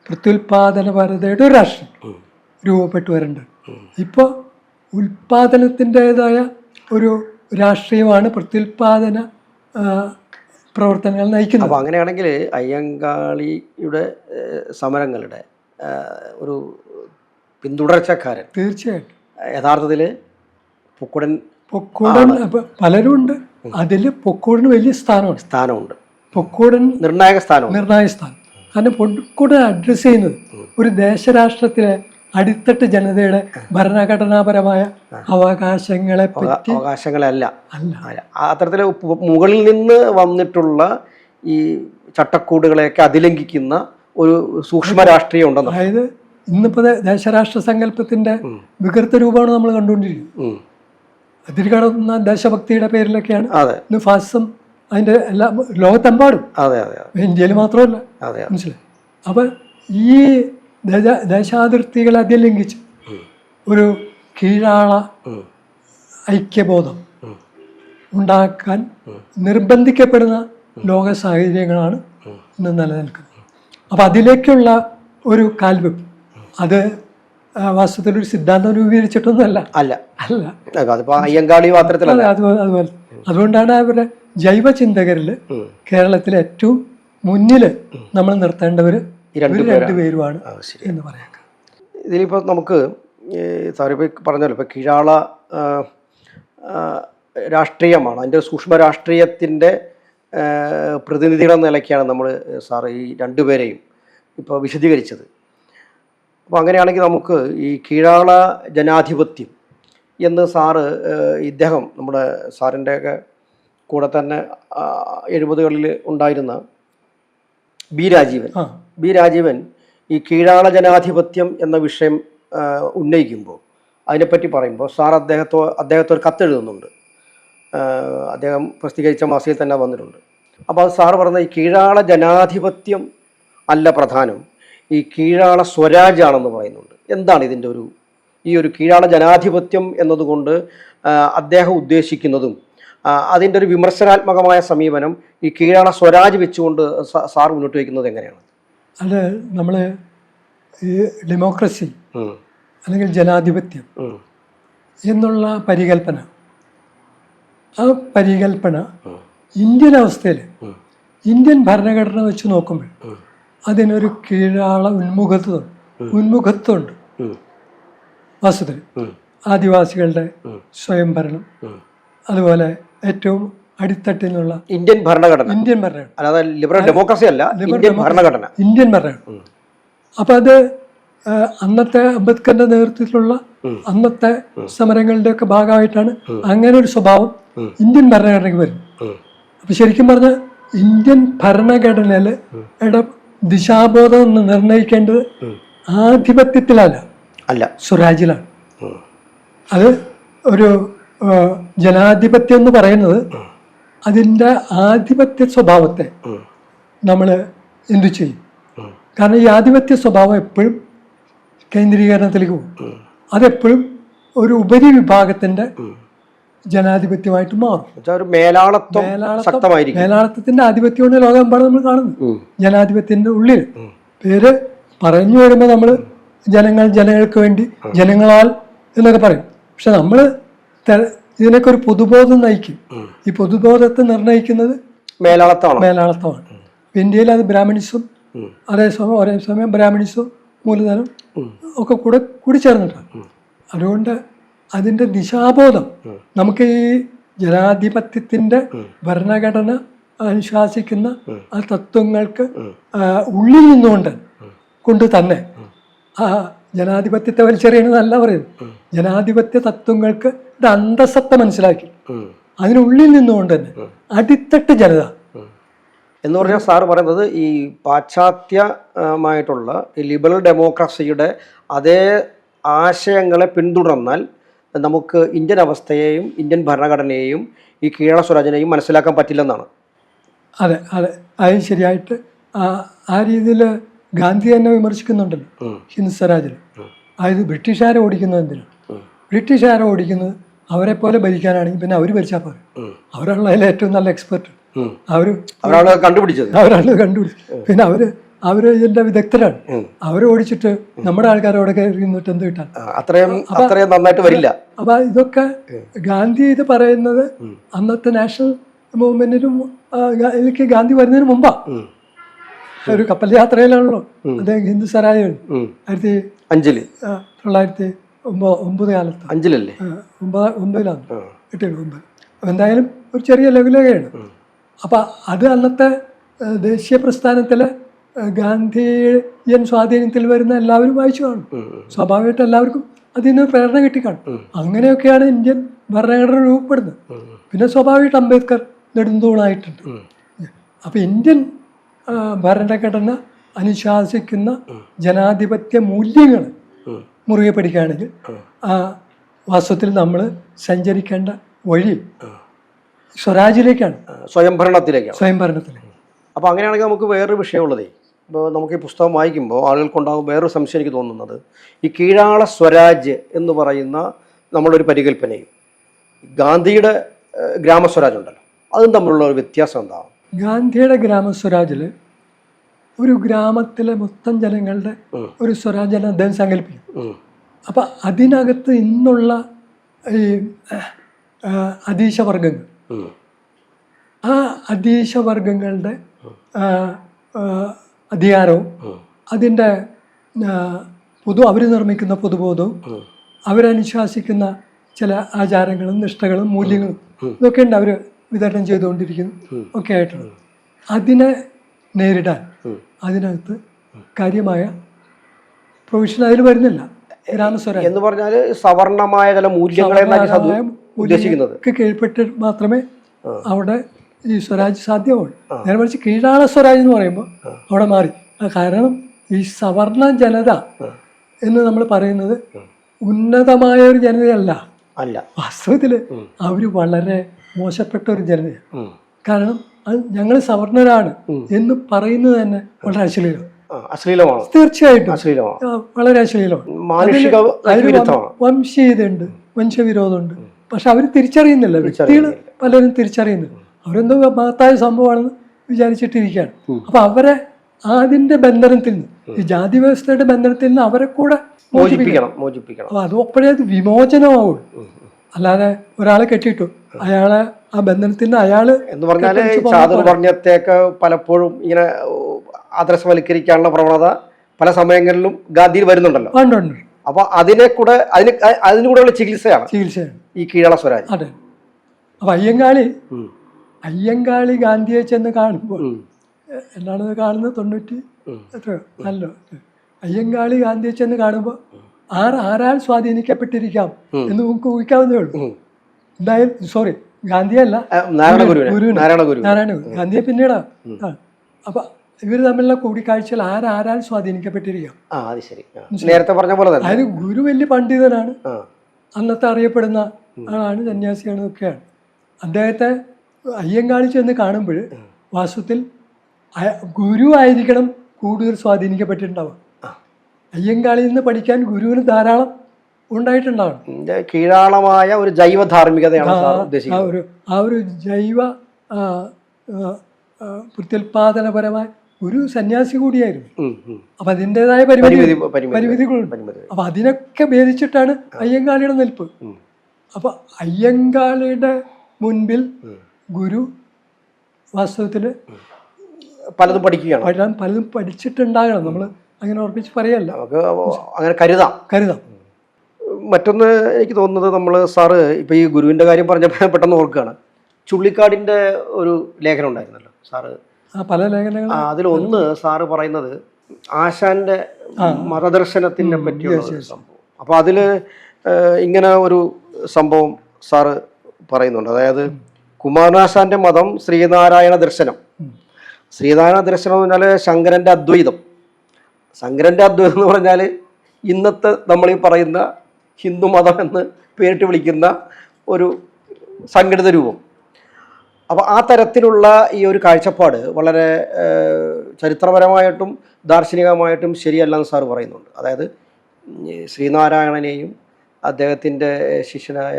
പ്രത്യുൽപാദനപരതയുടെ ഒരു രാഷ്ട്രീയം രൂപപ്പെട്ടു വരേണ്ടത്. ഇപ്പോൾ ഉൽപാദനത്തിൻ്റെതായ ഒരു രാഷ്ട്രീയമാണ് പ്രത്യുൽപാദന പ്രവർത്തനങ്ങൾ നയിക്കുന്നത്. അപ്പോൾ അങ്ങനെയാണെങ്കിൽ അയ്യങ്കാളിയുടെ സമരങ്ങളുടെ ഒരു പിന്തുടർച്ചക്കാരൻ തീർച്ചയായിട്ടും യഥാർത്ഥത്തിൽ പൊക്കോടൻ പലരും ഉണ്ട്. അതിൽ പൊക്കോടന് വലിയ സ്ഥാനമുണ്ട്. പൊക്കോടൻ നിർണായക സ്ഥാനം. കാരണം പൊക്കോടൻ അഡ്രസ് ചെയ്യുന്നത് ഒരു ദേശരാഷ്ട്രത്തിലെ അടിത്തട്ട് ജനതയുടെ ഭരണഘടനാപരമായ അവകാശങ്ങളല്ല. അത്തരത്തിൽ മുകളിൽ നിന്ന് വന്നിട്ടുള്ള ഈ ചട്ടക്കൂടുകളെയൊക്കെ അതിലംഘിക്കുന്ന ഒരു സൂക്ഷ്മ രാഷ്ട്രീയം ഉണ്ടെന്ന്. അതായത് ഇന്നിപ്പോൾ ദേശരാഷ്ട്ര സങ്കല്പത്തിന്റെ വികൃത രൂപമാണ് നമ്മൾ കണ്ടുകൊണ്ടിരിക്കുന്നത്. അതിൽ കടന്ന ദേശഭക്തിയുടെ പേരിലൊക്കെയാണ് ഇന്ന് ഫാസിസം അതിന്റെ എല്ലാ ലോകത്തെമ്പാടും, ഇന്ത്യയിൽ മാത്രമല്ല, മനസ്സിലായി. അപ്പൊ ഈ ദേശാതിർത്തികളെ അതിലംഘിച്ച് ഒരു കീഴാള ഐക്യബോധം ഉണ്ടാക്കാൻ നിർബന്ധിക്കപ്പെടുന്ന ലോക സാഹചര്യങ്ങളാണ് ഇന്ന് നിലനിൽക്കുന്നത്. അപ്പം അതിലേക്കുള്ള ഒരു കാൽവെപ്പ്, അത് വാസ്തവത്തിൽ ഒരു സിദ്ധാന്തം രൂപീകരിച്ചിട്ടൊന്നുമല്ല. അതുകൊണ്ടാണ് അവരുടെ ജൈവചിന്തകരിൽ കേരളത്തിലെ ഏറ്റവും മുന്നിൽ നമ്മൾ നിർത്തേണ്ടവർ രണ്ടുപേരുമാണ് എന്ന് പറയാം. ഇതിലിപ്പോൾ നമുക്ക് സാറിപ്പോൾ പറഞ്ഞല്ലോ, ഇപ്പോൾ കീഴാള രാഷ്ട്രീയമാണ്, അതിൻ്റെ സൂക്ഷ്മ രാഷ്ട്രീയത്തിൻ്റെ പ്രതിനിധികളെന്ന നിലയ്ക്കാണ് നമ്മൾ സാറ് ഈ രണ്ടുപേരെയും ഇപ്പോൾ വിശദീകരിച്ചത്. അപ്പോൾ അങ്ങനെയാണെങ്കിൽ നമുക്ക് ഈ കീഴാള ജനാധിപത്യം എന്ന് സാറ് ഇദ്ദേഹം നമ്മുടെ സാറിൻ്റെയൊക്കെ കൂടെ തന്നെ 70കളിൽ ഉണ്ടായിരുന്ന ബി രാജീവൻ ഈ കീഴാള ജനാധിപത്യം എന്ന വിഷയം ഉന്നയിക്കുമ്പോൾ, അതിനെപ്പറ്റി പറയുമ്പോൾ സാർ അദ്ദേഹത്തെ ഒരു കത്തെഴുതുന്നുണ്ട്. അദ്ദേഹം പ്രസിദ്ധീകരിച്ച മാസികയിൽ തന്നെ വന്നിട്ടുണ്ട്. അപ്പോൾ അത് സാറ് പറഞ്ഞ ഈ കീഴാള ജനാധിപത്യം അല്ല പ്രധാനം, ഈ കീഴാള സ്വരാജാണെന്ന് പറയുന്നുണ്ട്. എന്താണ് ഇതിൻ്റെ ഈ ഒരു കീഴാള ജനാധിപത്യം എന്നതുകൊണ്ട് അദ്ദേഹം ഉദ്ദേശിക്കുന്നതും അതിൻ്റെ ഒരു വിമർശനാത്മകമായ സമീപനം ഈ കീഴാള സ്വരാജ് വെച്ചുകൊണ്ട് സാർ മുന്നോട്ട് വയ്ക്കുന്നത് എങ്ങനെയാണ്? അത് നമ്മൾ ഈ ഡെമോക്രസി അല്ലെങ്കിൽ ജനാധിപത്യം എന്നുള്ള പരികല്പന, ആ പരികല്പന ഇന്ത്യൻ അവസ്ഥയിൽ ഇന്ത്യൻ ഭരണഘടന വെച്ച് നോക്കുമ്പോൾ അതിനൊരു കീഴാള ഉന്മുഖത്വമുണ്ട്. വാസ്തവത്തിൽ ആദിവാസികളുടെ സ്വയംഭരണം, അതുപോലെ ഏറ്റവും അടിത്തട്ടിൽ നിന്നുള്ള ഇന്ത്യൻ ഭരണഘടന, അല്ലാതെ ലിബറൽ ഡെമോക്രസി അല്ല, ഇന്ത്യൻ ഭരണഘടന. അപ്പം അത് അന്നത്തെ അംബേദ്കറിന്റെ നേതൃത്വത്തിലുള്ള അന്നത്തെ സമരങ്ങളുടെ ഒക്കെ ഭാഗമായിട്ടാണ് അങ്ങനെ ഒരു സ്വഭാവം ഇന്ത്യൻ ഭരണഘടനയ്ക്ക് വരുന്നത്. അപ്പൊ ശരിക്കും പറഞ്ഞാൽ ഇന്ത്യൻ ഭരണഘടനയില് ദിശാബോധം നിർണ്ണയിക്കേണ്ടത് ആധിപത്യത്തിലല്ല, സ്വരാജിലാണ്. അത് ഒരു ജനാധിപത്യം എന്ന് പറയുന്നത് അതിൻ്റെ ആധിപത്യ സ്വഭാവത്തെ നമ്മൾ എന്തു ചെയ്യും? കാരണം ഈ ആധിപത്യ സ്വഭാവം എപ്പോഴും കേന്ദ്രീകരണത്തിലേക്ക് പോകും. അതെപ്പോഴും ഒരു ഉപരി വിഭാഗത്തിന്റെ ജനാധിപത്യമായിട്ട് മാറും. മേലാളത്വത്തിന്റെ ആധിപത്യമാണ് ലോകമെമ്പാടും നമ്മൾ കാണുന്നത്. ജനാധിപത്യത്തിന്റെ ഉള്ളിൽ പേര് പറഞ്ഞു വരുമ്പോൾ നമ്മൾ ജനങ്ങൾക്ക് വേണ്ടി, ജനങ്ങളാൽ എന്നൊക്കെ പറയും. പക്ഷെ നമ്മൾ ഇതിനൊക്കെ ഒരു പൊതുബോധം നയിക്കും. ഈ പൊതുബോധത്തെ നിർണ്ണയിക്കുന്നത് മേലാളത്വമാണ്. ഇന്ത്യയിൽ അത് ബ്രാഹ്മണിസം, ഒരേ സമയം ബ്രാഹ്മണിസം, മൂലധനം ഒക്കെ കൂടി ചേർന്നിട്ടാണ്. അതുകൊണ്ട് അതിൻ്റെ ദിശാബോധം നമുക്ക് ഈ ജനാധിപത്യത്തിൻ്റെ ഭരണഘടന അനുശാസിക്കുന്ന ആ തത്വങ്ങൾക്ക് ഉള്ളിൽ കൊണ്ട് തന്നെ ആ ജനാധിപത്യത്തെ വലിച്ചെറിയണമെന്നല്ല പറയുന്നത്. ജനാധിപത്യ തത്വങ്ങൾക്ക് അന്തസത്ത മനസ്സിലാക്കി അതിനുള്ളിൽ നിന്നുകൊണ്ട് തന്നെ അടിത്തട്ട് ജനത എന്ന് പറഞ്ഞാൽ സാറ് പറയുന്നത് ഈ പാശ്ചാത്യമായിട്ടുള്ള ഈ ലിബറൽ ഡെമോക്രസിയുടെ അതേ ആശയങ്ങളെ പിന്തുടർന്നാൽ നമുക്ക് ഇന്ത്യൻ അവസ്ഥയെയും ഇന്ത്യൻ ഭരണഘടനയെയും ഈ കീഴാള സ്വരാജിനെയും മനസ്സിലാക്കാൻ പറ്റില്ലെന്നാണ്. അതെ, അത് ശരിയായിട്ട് ആ രീതിയിൽ ഗാന്ധി തന്നെ വിമർശിക്കുന്നുണ്ടല്ലോ ഹിന്ദ് സ്വരാജിൽ. അതായത് ബ്രിട്ടീഷുകാരെ ഓടിക്കുന്നത് എന്തിനാണ്? ബ്രിട്ടീഷുകാരെ ഓടിക്കുന്നത് അവരെ പോലെ ഭരിക്കാനാണെങ്കിൽ പിന്നെ അവർ ഭരിച്ചാൽ പോരെ. അവരാണല്ലോ അതിൽ ഏറ്റവും നല്ല എക്സ്പെർട്ട്. അവരാണ് കണ്ടുപിടിച്ചത്. പിന്നെ അവര് ഇതിന്റെ വിദഗ്ധരാണ്. അവരെ ഓടിച്ചിട്ട് നമ്മുടെ ആൾക്കാരോടൊക്കെ ഇരുന്നിട്ട് എന്ത് കിട്ടാൻ? അത്രയും നന്നായിട്ട് വരില്ല. അപ്പൊ ഇതൊക്കെ ഗാന്ധി ഇത് പറയുന്നത് അന്നത്തെ നാഷണൽ മൂവ്മെന്റിനും എനിക്ക് ഗാന്ധി വരുന്നതിന് മുമ്പാ. ഒരു കപ്പൽ യാത്രയിലാണല്ലോ അദ്ദേഹം ഹിന്ദ് സ്വരാജ് 1909 കാലത്ത് 9 എന്തായാലും ഒരു ചെറിയ ലഘുലേഖയാണ്. അപ്പൊ അത് അന്നത്തെ ദേശീയ പ്രസ്ഥാനത്തിലെ ഗാന്ധിയൻ സ്വാധീനത്തിൽ വരുന്ന എല്ലാവരും വായിച്ചു കാണും. സ്വാഭാവികമായിട്ട് എല്ലാവർക്കും അതിൽ നിന്ന് പ്രേരണ കിട്ടിക്കാണും. അങ്ങനെയൊക്കെയാണ് ഇന്ത്യൻ ഭരണഘടന രൂപപ്പെടുന്നത്. പിന്നെ സ്വാഭാവികമായിട്ട് അംബേദ്കർ നെടുന്തൂണായിട്ടുണ്ട്. അപ്പൊ ഇന്ത്യൻ ഭരണഘടന അനുശാസിക്കുന്ന ജനാധിപത്യ മൂല്യങ്ങൾ മുറുകെ പിടിക്കുകയാണെങ്കിൽ വാസ്തവത്തിൽ നമ്മൾ സഞ്ചരിക്കേണ്ട വഴി സ്വരാജിലേക്കാണ്, സ്വയംഭരണത്തിലേക്ക്. അപ്പോൾ അങ്ങനെയാണെങ്കിൽ നമുക്ക് വേറൊരു വിഷയമുള്ളതേ, ഇപ്പോൾ നമുക്ക് ഈ പുസ്തകം വായിക്കുമ്പോൾ ആളുകൾക്കുണ്ടാകും വേറൊരു സംശയം എനിക്ക് തോന്നുന്നത്, ഈ കീഴാള സ്വരാജ് എന്ന് പറയുന്ന നമ്മളൊരു പരികല്പനയും ഗാന്ധിയുടെ ഗ്രാമസ്വരാജ് ഉണ്ടല്ലോ, അതും തമ്മിലുള്ള ഒരു വ്യത്യാസം എന്താകും? ഗാന്ധിയുടെ ഗ്രാമസ്വരാജിൽ ഒരു ഗ്രാമത്തിലെ മൊത്തം ജനങ്ങളുടെ ഒരു സ്വരാജാണ് അദ്ദേഹം സങ്കല്പിക്കും. അപ്പം അതിനകത്ത് ഇന്നുള്ള ഈ അധീശവർഗങ്ങൾ, ആ അധീശവർഗങ്ങളുടെ അധികാരവും അതിൻ്റെ അവർ നിർമ്മിക്കുന്ന പൊതുബോധവും അവരനുശാസിക്കുന്ന ചില ആചാരങ്ങളും നിഷ്ഠകളും മൂല്യങ്ങളും ഇതൊക്കെ ഉണ്ട് അവർ വിതരണം ചെയ്തുകൊണ്ടിരിക്കുന്നു ഒക്കെ ആയിട്ടുണ്ട്. അതിനെ നേരിടാൻ അതിനകത്ത് കാര്യമായ പ്രൊവിഷൻ അതിൽ വരുന്നില്ല. ഗ്രാമസ്വരാജ് എന്ന് പറഞ്ഞാൽ സവർണമായ ചില മൂല്യങ്ങൾക്ക് കീഴ്പ്പെട്ട് മാത്രമേ അവിടെ ഈ സ്വരാജ് സാധ്യമാണ്. നേരെ മറിച്ച് കീഴാള സ്വരാജ് എന്ന് പറയുമ്പോൾ അവിടെ മാറി. കാരണം ഈ സവർണ ജനത എന്ന് നമ്മൾ പറയുന്നത് ഉന്നതമായ ഒരു ജനതയല്ല, വാസ്തവത്തിൽ അവർ വളരെ മോശപ്പെട്ട ഒരു ജനതയാണ്. കാരണം അത് ഞങ്ങൾ സവർണരാണ് എന്ന് പറയുന്നത് തന്നെ വളരെ അശ്ലീലം. അശ്ലീലമാണ്, തീർച്ചയായിട്ടും അശ്ലീലമാണ്, വളരെ അശ്ലീലമാണ്. മാനുഷിക വിരുദ്ധമാണ്, വംശീയതയുണ്ട്, മനുഷ്യവിരോധമുണ്ട്. പക്ഷെ അവർ തിരിച്ചറിയുന്നില്ല, വ്യക്തികൾ പലരും തിരിച്ചറിയുന്നില്ല. അവരെന്തോ മഹത്തായ സംഭവമാണെന്ന് വിചാരിച്ചിട്ടിരിക്കുകയാണ്. അപ്പൊ അവരെ അതിന്റെ ബന്ധനത്തിൽ നിന്ന്, ഈ ജാതി വ്യവസ്ഥയുടെ ബന്ധനത്തിൽ നിന്ന് അവരെ കൂടെ മോചിപ്പിക്കണം. അപ്പൊ അത് അപ്പോഴേ അത് വിമോചനമാവുള്ളൂ. അല്ലാതെ ഒരാളെ കെട്ടിയിട്ടു അയാളെ ആ ബന്ധനത്തിൽ നിന്ന് അയാള് എന്ന് പറഞ്ഞാല് ചാതുർവർണ്ണയത്തെയൊക്കെ പലപ്പോഴും ഇങ്ങനെ ആദർശവൽക്കരിക്കാനുള്ള പ്രവണത പല സമയങ്ങളിലും ഗാന്ധിയിൽ വരുന്നുണ്ടല്ലോ. ഉണ്ട്. അപ്പൊ അതിനെ കൂടെ അതിന് കൂടെയുള്ള ചികിത്സയാണ് ഈ കീഴള സ്വരാജ്. അതെ. അപ്പൊ അയ്യങ്കാളി ഗാന്ധിയെ ചെന്ന് കാണുമ്പോൾ എന്നാണ് കാണുന്നത് 90 എത്ര അല്ലോ, അയ്യങ്കാളി ഗാന്ധിയെ ചെന്ന് കാണുമ്പോൾ ആരാൽ സ്വാധീനിക്കപ്പെട്ടിരിക്കാം എന്ന് നമുക്ക് ഊഹിക്കാവുന്നേ ഉള്ളൂ. എന്തായാലും സോറി, ഗാന്ധിയല്ല, നാരായണ ഗുരു. ഗാന്ധിയെ പിന്നീടാ. അപ്പൊ ഇവർ തമ്മിലുള്ള കൂടിക്കാഴ്ചയിൽ ആരാൽ സ്വാധീനിക്കപ്പെട്ടിരിക്കാം. നേരത്തെ പറഞ്ഞ പോലെ അതായത് ഗുരു വലിയ പണ്ഡിതനാണ്, അന്നത്തെ അറിയപ്പെടുന്ന ആളാണ്, സന്യാസിയാണ്, ഒക്കെയാണ്. അദ്ദേഹത്തെ അയ്യങ്കാളി ചെന്ന് കാണുമ്പോൾ വാസ്തവത്തിൽ ഗുരു ആയിരിക്കണം കൂടുതൽ സ്വാധീനിക്കപ്പെട്ടിട്ടുണ്ടാവുക. അയ്യങ്കാളിയിൽ നിന്ന് പഠിക്കാൻ ഗുരുവിന് ധാരാളം ഉണ്ടായിട്ടുണ്ടാവണം. കീഴാളമായ ഒരു ജൈവ ധാർമ്മികതയാണ് ഉദ്ദേശിക്കുന്നത്. ആ ഒരു ജൈവ പ്രത്യുൽപാദനപരമായ ഒരു സന്യാസി കൂടിയായിരുന്നു. അപ്പൊ അതിൻ്റെതായ പരിമിതികളുണ്ട്. അപ്പൊ അതിനൊക്കെ ഭേദിച്ചിട്ടാണ് അയ്യങ്കാളിയുടെ നിൽപ്പ്. അപ്പൊ അയ്യങ്കാളിയുടെ മുൻപിൽ ഗുരു വാസ്തവത്തിൽ പലതും പഠിക്കുകയാണ്, പലതും പഠിച്ചിട്ടുണ്ടാകണം. നമ്മൾ അങ്ങനെ ഉറപ്പിച്ച് പറയല്ല, നമുക്ക് അങ്ങനെ കരുതാം. മറ്റൊന്ന് എനിക്ക് തോന്നുന്നത്, നമ്മൾ സാറ് ഇപ്പൊ ഈ ഗുരുവിന്റെ കാര്യം പറഞ്ഞപ്പോൾ പെട്ടെന്ന് ഓർക്കുകയാണ്, ചുള്ളിക്കാടിന്റെ ഒരു ലേഖനം ഉണ്ടായിരുന്നല്ലോ സാറ്, പല ലേഖനങ്ങൾ. അതിലൊന്ന് സാറ് പറയുന്നത് ആശാന്റെ മതദർശനത്തിനെ പറ്റിയുള്ള സംഭവം. അപ്പൊ അതില് ഇങ്ങനെ ഒരു സംഭവം സാറ് പറയുന്നുണ്ട്. അതായത് കുമാരനാശാന്റെ മതം ശ്രീനാരായണ ദർശനം. ശ്രീനാരായണ ദർശനം എന്ന് പറഞ്ഞാൽ ശങ്കരന്റെ അദ്വൈതം. ശങ്കരന്റെ അദ്വൈതം എന്ന് പറഞ്ഞാൽ ഇന്നത്തെ നമ്മൾ ഈ പറയുന്ന ഹിന്ദു മതം എന്ന് പേരിട്ട് വിളിക്കുന്ന ഒരു സംഘടിത രൂപം. അപ്പോൾ ആ തരത്തിലുള്ള ഈ ഒരു കാഴ്ചപ്പാട് വളരെ ചരിത്രപരമായിട്ടും ദാർശനികമായിട്ടും ശരിയല്ലെന്ന് സാർ പറയുന്നുണ്ട്. അതായത് ശ്രീനാരായണനെയും അദ്ദേഹത്തിൻ്റെ ശിഷ്യനായ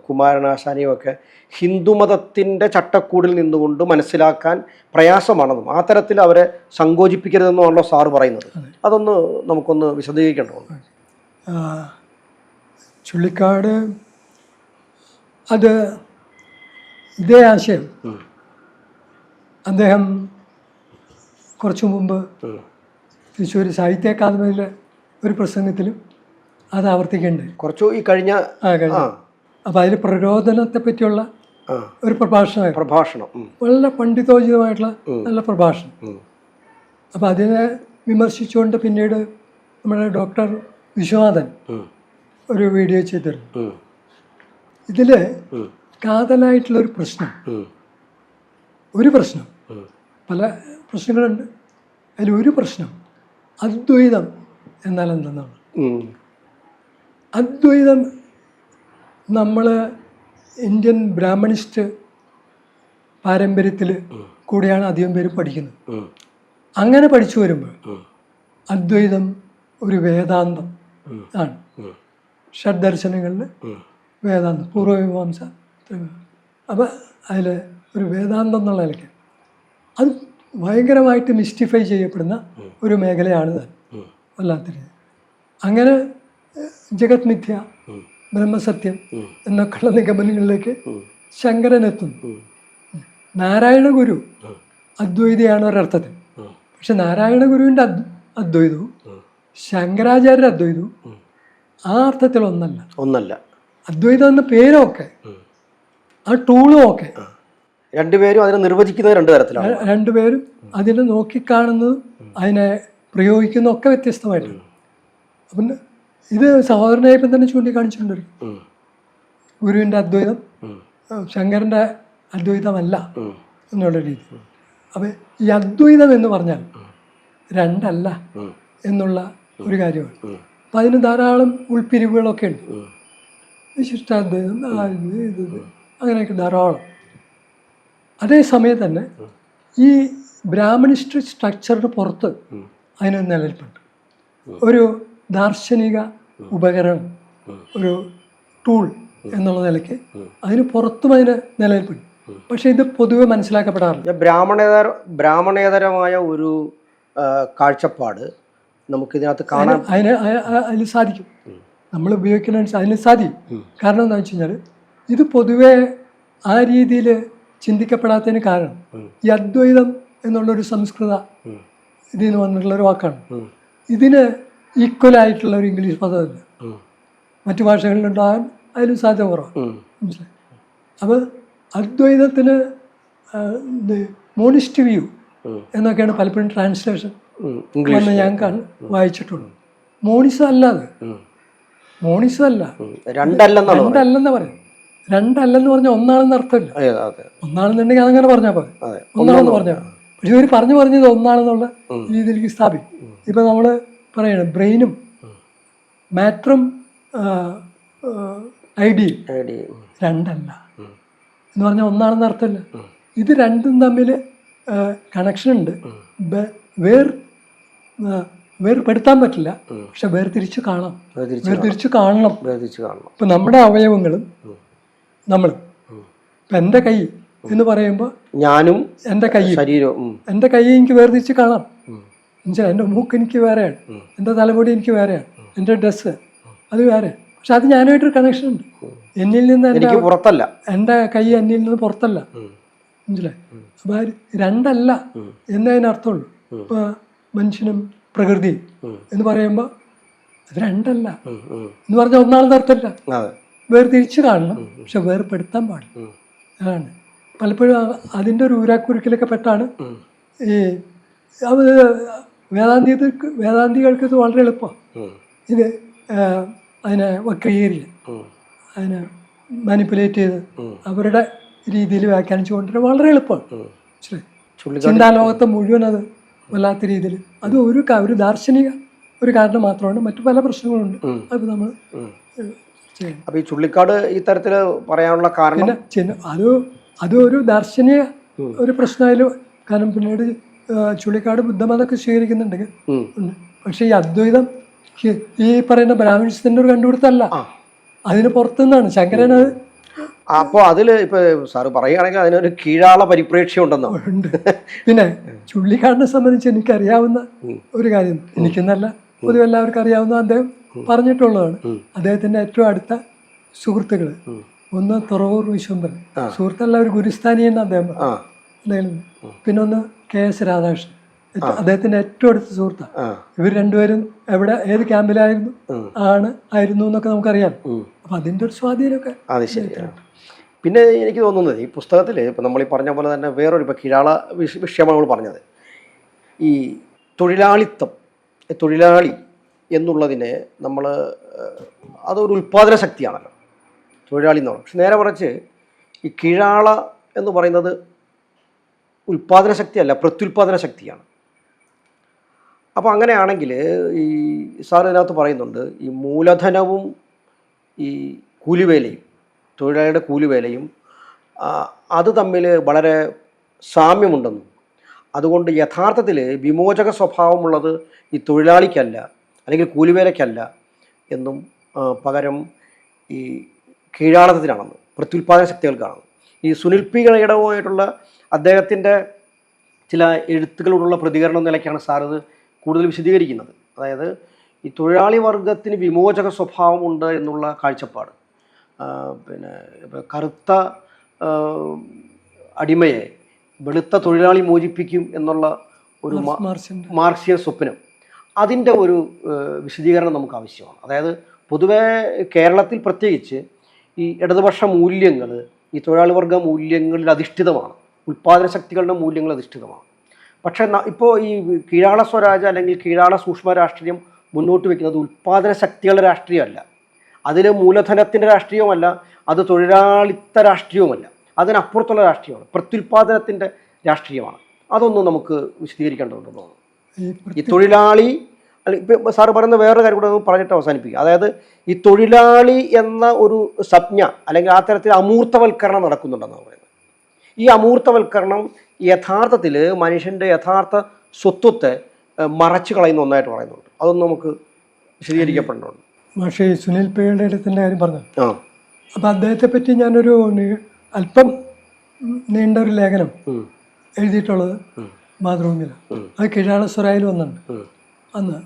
കുമാരനാശാനെയും ഒക്കെ ഹിന്ദുമതത്തിൻ്റെ ചട്ടക്കൂടിൽ നിന്നുകൊണ്ട് മനസ്സിലാക്കാൻ പ്രയാസമാണെന്നും ആ തരത്തിൽ അവരെ സങ്കോചിപ്പിക്കരുതെന്നുമാണല്ലോ സാറ് പറയുന്നത്. അതൊന്ന് നമുക്കൊന്ന് വിശദീകരിക്കേണ്ടതുണ്ട്. ചുള്ളിക്കാട് അത് ഇതേ ആശയം അദ്ദേഹം കുറച്ചു മുമ്പ് തൃശ്ശൂർ സാഹിത്യ അക്കാദമിയിലെ ഒരു പ്രസംഗത്തിലും അത് ആവർത്തിക്കേണ്ടത് കുറച്ചു ഈ കഴിഞ്ഞ. അപ്പം അതിൽ പ്രരോദനത്തെ പറ്റിയുള്ള ഒരു പ്രഭാഷണം, വളരെ പണ്ഡിതോചിതമായിട്ടുള്ള നല്ല പ്രഭാഷണം. അപ്പം അതിനെ വിമർശിച്ചുകൊണ്ട് പിന്നീട് നമ്മുടെ ഡോക്ടർ വിശ്വനാഥൻ ഒരു വീഡിയോ ചെയ്തിരുന്നു. ഇതിൽ കാതലായിട്ടുള്ളൊരു പ്രശ്നം, പല പ്രശ്നങ്ങളുണ്ട്, അതിലൊരു പ്രശ്നം അദ്വൈതം എന്നാൽ എന്തെന്നാണ്. അദ്വൈതം നമ്മൾ ഇന്ത്യൻ ബ്രാഹ്മണിസ്റ്റ് പാരമ്പര്യത്തിൽ കൂടെയാണ് അധികം പേരും പഠിക്കുന്നത്. അങ്ങനെ പഠിച്ചു വരുമ്പോൾ അദ്വൈതം ഒരു വേദാന്തം ആണ്. ഷഡ്ദർശനങ്ങളിൽ വേദാന്തം, പൂർവമീമാംസ. അപ്പം അതിൽ ഒരു വേദാന്തം എന്നുള്ള നിലയ്ക്ക് അത് ഭയങ്കരമായിട്ട് മിസ്റ്റിഫൈ ചെയ്യപ്പെടുന്ന ഒരു മേഖലയാണ് താൻ. വല്ലാത്ത രീതി അങ്ങനെ ജഗത് മിഥ്യ, ബ്രഹ്മസത്യം എന്നൊക്കെയുള്ള നിഗമനങ്ങളിലേക്ക് ശങ്കരൻ എത്തുന്നു. നാരായണ ഗുരു അദ്വൈതയാണ് ഒരർത്ഥത്തിൽ. പക്ഷെ നാരായണ ഗുരുവിൻ്റെ അദ്വൈതവും ശങ്കരാചാര്യ അദ്വൈതവും ആ അർത്ഥത്തിൽ ഒന്നല്ല. അദ്വൈതം എന്ന പേരൊക്കെ ആ ടൂളും ഒക്കെ രണ്ടുപേരും അതിനെ നിർവചിക്കുന്നത് രണ്ട് തരത്തിലാണ്. രണ്ടുപേരും അതിനെ നോക്കിക്കാണുന്നതും അതിനെ പ്രയോഗിക്കുന്നതൊക്കെ വ്യത്യസ്തമായിട്ടാണ്. അപ്പം ഇത് സഹോദരനായപ്പം തന്നെ ചൂണ്ടിക്കാണിച്ചിട്ടുണ്ട്. ഗുരുവിൻ്റെ അദ്വൈതം ശങ്കരൻ്റെ അദ്വൈതമല്ല എന്നുള്ള രീതി. അപ്പം ഈ അദ്വൈതം എന്ന് പറഞ്ഞാൽ രണ്ടല്ല എന്നുള്ള ഒരു കാര്യമാണ്. അപ്പം അതിന് ധാരാളം ഉൾപ്പിരിവുകളൊക്കെ ഉണ്ട്. വിശിഷ്ടാദ്വൈതം, അങ്ങനെയൊക്കെ ധാരാളം. അതേസമയം തന്നെ ഈ ബ്രാഹ്മണിസ്റ്റ് സ്ട്രക്ചറിന് പുറത്ത് അതിനൊരു നിലനിൽപ്പുണ്ട്. ഒരു ദാർശനിക ഉപകരണം, ഒരു ടൂൾ എന്നുള്ള നിലയ്ക്ക് അതിന് പുറത്തും അതിന് നിലനിൽപ്പുണ്ട്. പക്ഷെ ഇത് പൊതുവെ മനസ്സിലാക്കപ്പെടാറില്ല. ബ്രാഹ്മണേതരമായ ഒരു കാഴ്ചപ്പാട് നമുക്കിതിനകത്ത് കാണാൻ അതിന് സാധിക്കും. നമ്മൾ ഉപയോഗിക്കുന്ന അതിന് സാധിക്കും. കാരണം എന്താ വെച്ച് കഴിഞ്ഞാൽ ഇത് പൊതുവെ ആ രീതിയിൽ ചിന്തിക്കപ്പെടാത്തതിന് കാരണം ഈ അദ്വൈതം എന്നുള്ളൊരു സംസ്കൃത ഇതിൽ നിന്ന് വന്നിട്ടുള്ളൊരു വാക്കാണ്. ഇതിന് ഈക്വലായിട്ടുള്ള ഒരു ഇംഗ്ലീഷ് പദമല്ല. മറ്റു ഭാഷകളിലുണ്ടാകാൻ അതിലും സാധ്യത കുറവാണ്. മനസ്സിലായി? അപ്പോൾ അദ്വൈതത്തിന് മോണിസ്റ്റ് വ്യൂ എന്നൊക്കെയാണ് പലപ്പോഴും ട്രാൻസ്ലേഷൻ വന്ന് ഞാൻ വായിച്ചിട്ടുള്ളൂ. മോണിസം അല്ല, അത് മോണിസം അല്ല, രണ്ടല്ലെന്ന് പറയും. രണ്ടല്ലെന്ന് പറഞ്ഞാൽ ഒന്നാണെന്ന് അർത്ഥമില്ല. ഒന്നാണെന്നുണ്ടെങ്കിൽ അതങ്ങനെ പറഞ്ഞാൽ പോലെ ഒന്നാണെന്ന് പറഞ്ഞാൽ. പക്ഷെ ഇവർ പറഞ്ഞത് ഒന്നാണെന്നുള്ള രീതിയിലേക്ക് സ്ഥാപിക്കും. ഇപ്പം നമ്മൾ പറയണം ബ്രെയിനും മാറ്ററും ഐഡിയയും രണ്ടല്ല എന്ന് പറഞ്ഞാൽ ഒന്നാണെന്ന് അർത്ഥമില്ല. ഇത് രണ്ടും തമ്മിൽ കണക്ഷൻ ഉണ്ട്. വേർപെടുത്താൻ പറ്റില്ല, പക്ഷെ വേർതിരിച്ച് കാണാം, വേർതിരിച്ച് കാണണം. ഇപ്പം നമ്മുടെ അവയവങ്ങളും നമ്മളും, ഇപ്പം എൻ്റെ കൈ എന്ന് പറയുമ്പോൾ ഞാനും എൻ്റെ കൈ, എൻ്റെ കൈ എനിക്ക് വേർതിരിച്ച് കാണാം. എന്നുവെച്ചാൽ എൻ്റെ മൂക്ക് എനിക്ക് വേറെയാണ്, എൻ്റെ തലമുടി എനിക്ക് വേറെയാണ്, എൻ്റെ ഡ്രസ്സ് അത് വേറെ. പക്ഷെ അത് ഞാനായിട്ടൊരു കണക്ഷൻ ഉണ്ട്. എന്നിൽ നിന്ന് എൻ്റെ കൈ എന്നിൽ നിന്ന് പുറത്തല്ല. മനസ്സിലായി? അപ്പം രണ്ടല്ല എന്നതിനർത്ഥമുള്ളൂ. ഇപ്പൊ മനുഷ്യനും പ്രകൃതി എന്ന് പറയുമ്പോൾ അത് രണ്ടല്ല എന്ന് പറഞ്ഞാൽ ഒന്നാണെന്ന് അർത്ഥമില്ല. വേർതിരിച്ച് കാണണം, പക്ഷെ വേർപെടുത്താൻ പാടില്ല. അതാണ് പലപ്പോഴും അതിൻ്റെ ഒരു ഊരാക്കുരുക്കിലൊക്കെ പെട്ടാണ് ഈ വേദാന്തികൾക്ക് ഇത് വളരെ എളുപ്പമാണ്. ഇത് അതിനെ വക്രീകരിക്കുക, അതിനെ മാനിപ്പുലേറ്റ് ചെയ്ത് അവരുടെ രീതിയിൽ വ്യാഖ്യാനിച്ചു കൊണ്ടുവരാൻ വളരെ എളുപ്പമാണ്. ചിന്താലോകത്തെ മുഴുവൻ അത് വല്ലാത്ത രീതിയിൽ അത് ഒരു ദാർശനിക ഒരു കാരണം മാത്രമാണ്. മറ്റു പല പ്രശ്നങ്ങളുണ്ട്, അത് നമ്മൾ ചെയ്യണം. അപ്പോൾ ഈ ചുള്ളിക്കാട് ഈ തരത്തിൽ പറയാനുള്ള കാരണം അത് ഒരു ദാർശനിക ഒരു പ്രശ്നമായാലും. കാരണം പിന്നീട് ചുള്ളിക്കാട് ബുദ്ധമതമൊക്കെ സ്വീകരിക്കുന്നുണ്ടെങ്കിൽ, പക്ഷെ ഈ അദ്വൈതം ഈ പറയുന്ന ബ്രാഹ്മിൺസിന്റെ ഒരു കണ്ടുപിടുത്തല്ല, അതിന് പുറത്തുനിന്നാണ് ശങ്കരനത്. അപ്പോൾ അതിൽ ഇപ്പൊ സാറ് പറയുകയാണെങ്കിൽ അതിനൊരു കീഴാള പരിപ്രേക്ഷ്യം ഉണ്ടെന്നോ ഉണ്ട്. പിന്നെ ചുള്ളിക്കാടിനെ സംബന്ധിച്ച് എനിക്കറിയാവുന്ന ഒരു കാര്യം, എനിക്കെന്നല്ല പൊതുവെ എല്ലാവർക്കും അറിയാവുന്ന, അദ്ദേഹം പറഞ്ഞിട്ടുള്ളതാണ്. അദ്ദേഹത്തിന്റെ ഏറ്റവും അടുത്ത സുഹൃത്തുക്കൾ ഒന്ന് തുറവൂർ വിശ്വംഭരൻ, സുഹൃത്തല്ല ഒരു ഗുരുസ്ഥാനി എന്ന് അദ്ദേഹം പറഞ്ഞു. പിന്നെ ഒന്ന് KS രാധാകൃഷ്ണൻ, അദ്ദേഹത്തിന്റെ ഏറ്റവും അടുത്ത സുഹൃത്താണ്. ഇവർ രണ്ടുപേരും ഏത് ക്യാമ്പിലായിരുന്നു ആയിരുന്നു എന്നൊക്കെ നമുക്കറിയാം. അപ്പൊ അതിന്റെ ഒരു സ്വാധീനമൊക്കെ. അത് ശരിയാണ്. പിന്നെ എനിക്ക് തോന്നുന്നത് ഈ പുസ്തകത്തിൽ ഇപ്പം നമ്മൾ ഈ പറഞ്ഞ പോലെ തന്നെ വേറൊരു ഇപ്പം കീഴാള വിഷയമാണ് നമ്മൾ പറഞ്ഞത്. ഈ തൊഴിലാളിത്തം, തൊഴിലാളി എന്നുള്ളതിനെ നമ്മൾ അതൊരു ഉൽപ്പാദന ശക്തിയാണല്ലോ തൊഴിലാളി എന്നുള്ളത്. പക്ഷെ നേരെ മറിച്ച് ഈ കീഴാള എന്ന് പറയുന്നത് ഉൽപ്പാദന ശക്തിയല്ല, പ്രത്യുൽപാദന ശക്തിയാണ്. അപ്പോൾ അങ്ങനെയാണെങ്കിൽ ഈ സാർ ഇതിനകത്ത് പറയുന്നുണ്ട് ഈ മൂലധനവും ഈ കൂലിവേലയും, തൊഴിലാളിയുടെ കൂലിവേലയും അത് തമ്മിൽ വളരെ സാമ്യമുണ്ടെന്നും അതുകൊണ്ട് യഥാർത്ഥത്തിൽ വിമോചക സ്വഭാവമുള്ളത് ഈ തൊഴിലാളിക്കല്ല അല്ലെങ്കിൽ കൂലിവേലയ്ക്കല്ല എന്നും പകരം ഈ കീഴാളത്തിനാണെന്ന്, പ്രത്യുൽപാദന ശക്തികൾക്കാണെന്ന്. ഈ സുനിൽ പി ഗണയുടേതുമായിട്ടുള്ള അദ്ദേഹത്തിൻ്റെ ചില എഴുത്തുകളോടുള്ള പ്രതികരണം നിലയ്ക്കാണ് സാർ ഇത് കൂടുതൽ വിശദീകരിക്കുന്നത്. അതായത് ഈ തൊഴിലാളി വർഗത്തിന് വിമോചക സ്വഭാവമുണ്ട് എന്നുള്ള കാഴ്ചപ്പാട്, പിന്നെ കറുത്ത അടിമയെ വെളുത്ത തൊഴിലാളി മോചിപ്പിക്കും എന്നുള്ള ഒരു മാർക്സിയൻ സ്വപ്നം, അതിൻ്റെ ഒരു വിശദീകരണം നമുക്ക് ആവശ്യമാണ്. അതായത് പൊതുവേ കേരളത്തിൽ പ്രത്യേകിച്ച് ഈ ഇടതുപക്ഷ മൂല്യങ്ങൾ ഈ തൊഴിലാളി വർഗ മൂല്യങ്ങളിൽ അധിഷ്ഠിതമാണ്, ഉൽപ്പാദന ശക്തികളുടെ മൂല്യങ്ങൾ അധിഷ്ഠിതമാണ്. പക്ഷേ ഇപ്പോൾ ഈ കീഴാള സ്വരാജ് അല്ലെങ്കിൽ കീഴാള സൂക്ഷ്മ രാഷ്ട്രീയം മുന്നോട്ട് വയ്ക്കുന്നത് ഉൽപ്പാദന ശക്തികളുടെ രാഷ്ട്രീയമല്ല, അതിൽ മൂലധനത്തിൻ്റെ രാഷ്ട്രീയവുമല്ല, അത് തൊഴിലാളിത്ത രാഷ്ട്രീയവുമല്ല, അതിനപ്പുറത്തുള്ള രാഷ്ട്രീയമാണ്, പ്രത്യുൽപാദനത്തിൻ്റെ രാഷ്ട്രീയമാണ്. അതൊന്നും നമുക്ക് വിശദീകരിക്കേണ്ടതുണ്ടെന്ന് തോന്നുന്നു. ഈ തൊഴിലാളി ഇപ്പം സാറ് പറയുന്ന വേറൊരു കാര്യം കൂടെ പറഞ്ഞിട്ട് അവസാനിപ്പിക്കുക. അതായത് ഈ തൊഴിലാളി എന്ന ഒരു സംജ്ഞ അല്ലെങ്കിൽ ആ തരത്തിൽ അമൂർത്തവൽക്കരണം നടക്കുന്നുണ്ടെന്നാണ് പറയുന്നത്. ഈ അമൂർത്തവൽക്കരണം യഥാർത്ഥത്തിൽ മനുഷ്യൻ്റെ യഥാർത്ഥ സ്വത്വത്തെ മറച്ചു കളയുന്ന ഒന്നായിട്ട് പറയുന്നുണ്ട്. അതൊന്നും നമുക്ക് വിശദീകരിക്കപ്പെടേണ്ടതുണ്ട്. പക്ഷേ സുനിൽ പിയുടെ അടുത്തിൻ്റെ കാര്യം പറഞ്ഞു. ആ അപ്പം അദ്ദേഹത്തെ പറ്റി ഞാനൊരു അല്പം നീണ്ട ഒരു ലേഖനം എഴുതിയിട്ടുള്ളത് മാതൃഭൂമിയിലാണ്. അത് കീഴാളസ്വരായിൽ വന്നിട്ടുണ്ട് അന്ന്.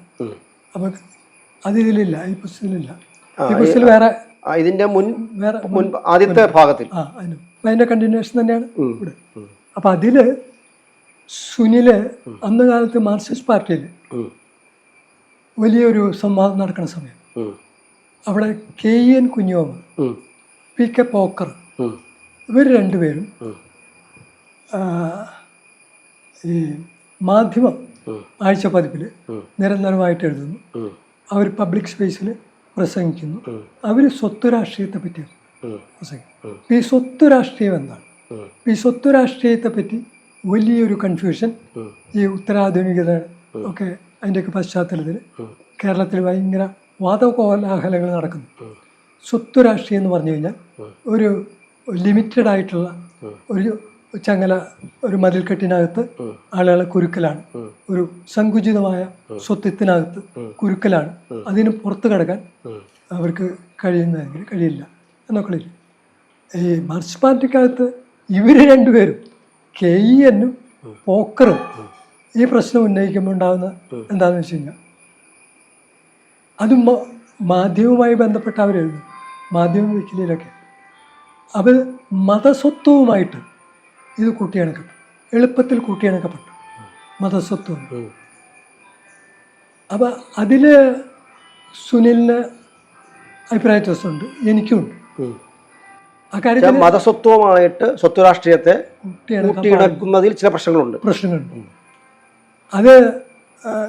അപ്പം അതിലില്ല, ഈ പുസ്തകത്തിലില്ല. ഈ പുസ്തകത്തിൽ വേറെ ഇതിന്റെ വേറെ ആദ്യത്തെ ഭാഗത്തിൽ അതിന്റെ കണ്ടിന്യൂഷൻ തന്നെയാണ് ഇവിടെ. അപ്പം അതിൽ സുനില് അന്ന് കാലത്ത് മാർക്സിസ്റ്റ് പാർട്ടിയിൽ വലിയൊരു സംവാദം നടക്കുന്ന സമയം അവിടെ KN കുഞ്ഞോമ, PK പോക്കർ, ഇവർ രണ്ടുപേരും ഈ മാധ്യമം ആഴ്ചപ്പതിപ്പിൽ നിരന്തരമായിട്ട് എഴുതുന്നു. അവർ പബ്ലിക് സ്പേസിൽ പ്രസംഗിക്കുന്നു. അവർ സ്വത്ത് രാഷ്ട്രീയത്തെ പറ്റിയാണ് പ്രസംഗിക്കുന്നത്. ഈ സ്വത്ത് രാഷ്ട്രീയം എന്താണ്? ഈ സ്വത്ത് രാഷ്ട്രീയത്തെ പറ്റി വലിയൊരു കൺഫ്യൂഷൻ ഈ ഉത്തരാധുനികത ഒക്കെ അതിൻ്റെയൊക്കെ പശ്ചാത്തലത്തിൽ കേരളത്തിൽ ഭയങ്കര വാദകോലാഹലങ്ങൾ നടക്കുന്നു. സ്വത്ത് രാഷ്ട്രീയം എന്ന് പറഞ്ഞു കഴിഞ്ഞാൽ ഒരു ലിമിറ്റഡ് ആയിട്ടുള്ള ഒരു ചങ്ങല, ഒരു മതിൽക്കെട്ടിനകത്ത് ആളുകളെ കുരുക്കലാണ്, ഒരു സങ്കുചിതമായ സ്വത്വത്തിനകത്ത് കുരുക്കലാണ്. അതിന് പുറത്ത് കിടക്കാൻ അവർക്ക് കഴിയുന്നതെങ്കിൽ കഴിയില്ല എന്നൊക്കെ. ഈ മാർക്സിസ്റ്റ് പാർട്ടിക്കകത്ത് ഇവർ രണ്ടുപേരും KN പോക്കറും ഈ പ്രശ്നം ഉന്നയിക്കുമ്പോൾ ഉണ്ടാകുന്ന എന്താണെന്ന് വെച്ച് കഴിഞ്ഞാൽ അത് മാധ്യമവുമായി ബന്ധപ്പെട്ട് അവരെഴുതും. മാധ്യമ വിക്കിലിയിലൊക്കെ അവർ മതസ്വത്വവുമായിട്ട് ഇത് കൂട്ടിയിണക്കപ്പെട്ടു, എളുപ്പത്തിൽ കൂട്ടിയിണക്കപ്പെട്ടു മതസ്വത്വം. അപ്പം അതിൽ സുനിലിന് അഭിപ്രായ വ്യത്യാസമുണ്ട്, എനിക്കുമുണ്ട്. അക്കാര്യത്തിൽ മതസ്വത്വമായിട്ട് സ്വത്ത് രാഷ്ട്രീയത്തെ കൂട്ടിയിണക്കുന്നതിൽ ചില പ്രശ്നങ്ങളുണ്ട്. അത്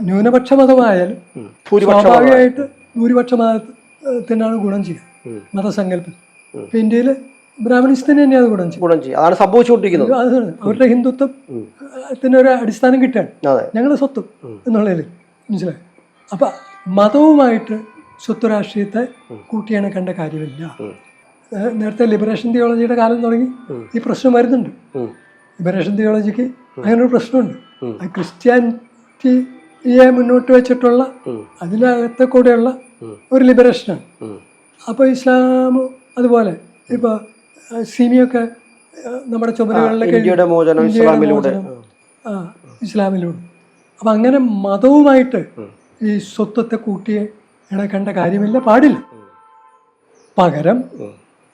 ന്യൂനപക്ഷ മതമായാലും സ്വാഭാവികമായിട്ട് ഭൂരിപക്ഷ മതത്തിനാണ് ഗുണം ചെയ്യുക. മതസങ്കല്പം ഇപ്പം ഇന്ത്യയിൽ ബ്രാഹ്മണിസത്തിന് തന്നെയാണ് ഗുണം ചെയ്യുക. അതാണ് സംഭവിച്ചുകൊണ്ടിരിക്കുന്നത്. അതാണ് അവരുടെ ഹിന്ദുത്വത്തിന് ഒരു അടിസ്ഥാനം കിട്ടുകയാണ്, ഞങ്ങളുടെ സ്വത്ത് എന്നുള്ളതിൽ. മനസ്സിലായി? അപ്പം മതവുമായിട്ട് സ്വത്ത് രാഷ്ട്രീയത്തെ കൂട്ടിയിണക്കേണ്ട കാര്യമില്ല. നേരത്തെ ലിബറേഷൻ തിയോളജിയുടെ കാലം തുടങ്ങി ഈ പ്രശ്നം വരുന്നുണ്ട്. ലിബറേഷൻ തിയോളജിക്ക് അങ്ങനൊരു പ്രശ്നമുണ്ട്. അത് ക്രിസ്ത്യാനിറ്റിയെ മുന്നോട്ട് വെച്ചിട്ടുള്ള അതിനകത്തെ കൂടെയുള്ള ഒരു ലിബറേഷനാണ്. അപ്പോൾ ഇസ്ലാം അതുപോലെ ഇപ്പോൾ സിമിയൊക്കെ നമ്മുടെ ചുമലുകളിലൊക്കെ ഇസ്ലാമിലൂടെ. അപ്പം അങ്ങനെ മതവുമായിട്ട് ഈ സ്വത്വത്തെ കൂട്ടിയെ ഇണക്കേണ്ട കാര്യമില്ല, പാടില്ല. പകരം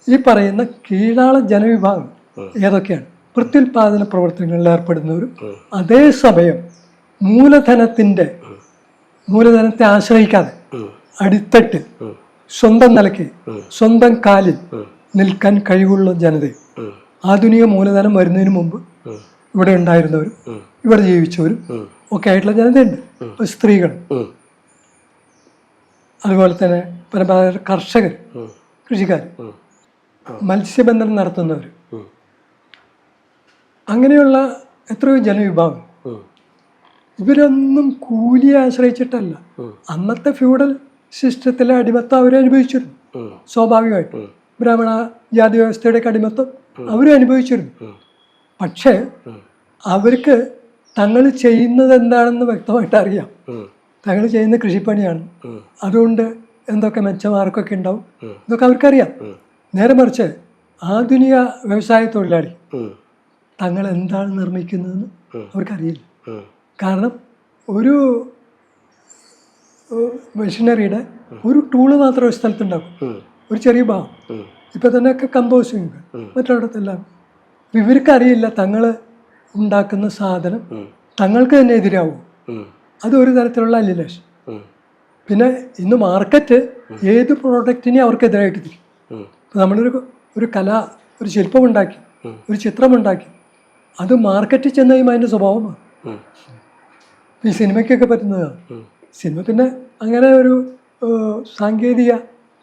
ഈ പറയുന്ന കീഴാള ജനവിഭാഗം ഏതൊക്കെയാണ്? പ്രത്യുൽപാദന പ്രവർത്തനങ്ങളിൽ ഏർപ്പെടുന്നവരും അതേസമയം മൂലധനത്തെ ആശ്രയിക്കാതെ അടിത്തട്ടിൽ സ്വന്തം നിലയ്ക്ക് സ്വന്തം കാലിൽ നിൽക്കാൻ കഴിവുള്ള ജനതയും ആധുനിക മൂലധനം വരുന്നതിന് മുമ്പ് ഇവിടെ ഉണ്ടായിരുന്നവരും ഇവിടെ ജീവിച്ചവരും ഒക്കെ ആയിട്ടുള്ള ജനതയുണ്ട്. സ്ത്രീകൾ, അതുപോലെ തന്നെ പരമ്പരാഗത കർഷകർ, കൃഷിക്കാർ, മത്സ്യബന്ധനം നടത്തുന്നവർ, അങ്ങനെയുള്ള എത്രയോ ജനവിഭാഗം. ഇവരൊന്നും കൂലിയെ ആശ്രയിച്ചിട്ടല്ല. അന്നത്തെ ഫ്യൂഡൽ സിസ്റ്റത്തിലെ അടിമത്തം അവരെ അനുഭവിച്ചിരുന്നു. സ്വാഭാവികമായിട്ടും ബ്രാഹ്മണ ജാതി വ്യവസ്ഥയുടെ അടിമത്തം അവരും അനുഭവിച്ചിരുന്നു. പക്ഷേ അവർക്ക് തങ്ങൾ ചെയ്യുന്നത് എന്താണെന്ന് വ്യക്തമായിട്ട് അറിയാം. തങ്ങൾ ചെയ്യുന്ന കൃഷിപ്പണിയാണ്, അതുകൊണ്ട് എന്തൊക്കെ മെച്ചമാർക്കൊക്കെ ഉണ്ടാവും, ഇതൊക്കെ അവർക്കറിയാം. നേരെ മറിച്ച് ആധുനിക വ്യവസായ തൊഴിലാളി തങ്ങൾ എന്താണ് നിർമ്മിക്കുന്നതെന്ന് അവർക്കറിയില്ല. കാരണം ഒരു മെഷീനറിയുടെ ഒരു ടൂള് മാത്രം ഒരു സ്ഥലത്തുണ്ടാകും, ഒരു ചെറിയ ഭാഗം. ഇപ്പം തന്നെയൊക്കെ കമ്പോസിങ് മറ്റുള്ളടത്തെല്ലാം. ഇവർക്കറിയില്ല തങ്ങൾ ഉണ്ടാക്കുന്ന സാധനം തങ്ങൾക്ക് തന്നെ എതിരാവും. അതൊരു തരത്തിലുള്ള അലിനേഷൻ. പിന്നെ ഇന്ന് മാർക്കറ്റ് ഏത് പ്രോഡക്റ്റിനെയും അവർക്കെതിരായിട്ട് തിരിക്കും. ഇപ്പം നമ്മളൊരു ഒരു ശില്പമുണ്ടാക്കി, ഒരു ചിത്രമുണ്ടാക്കി, അത് മാർക്കറ്റിൽ ചെന്ന് കഴിയുമ്പോൾ അതിൻ്റെ സ്വഭാവമാണ്. ഈ സിനിമയ്ക്കൊക്കെ പറ്റുന്നതാണ്. സിനിമ പിന്നെ അങ്ങനെ ഒരു സാങ്കേതിക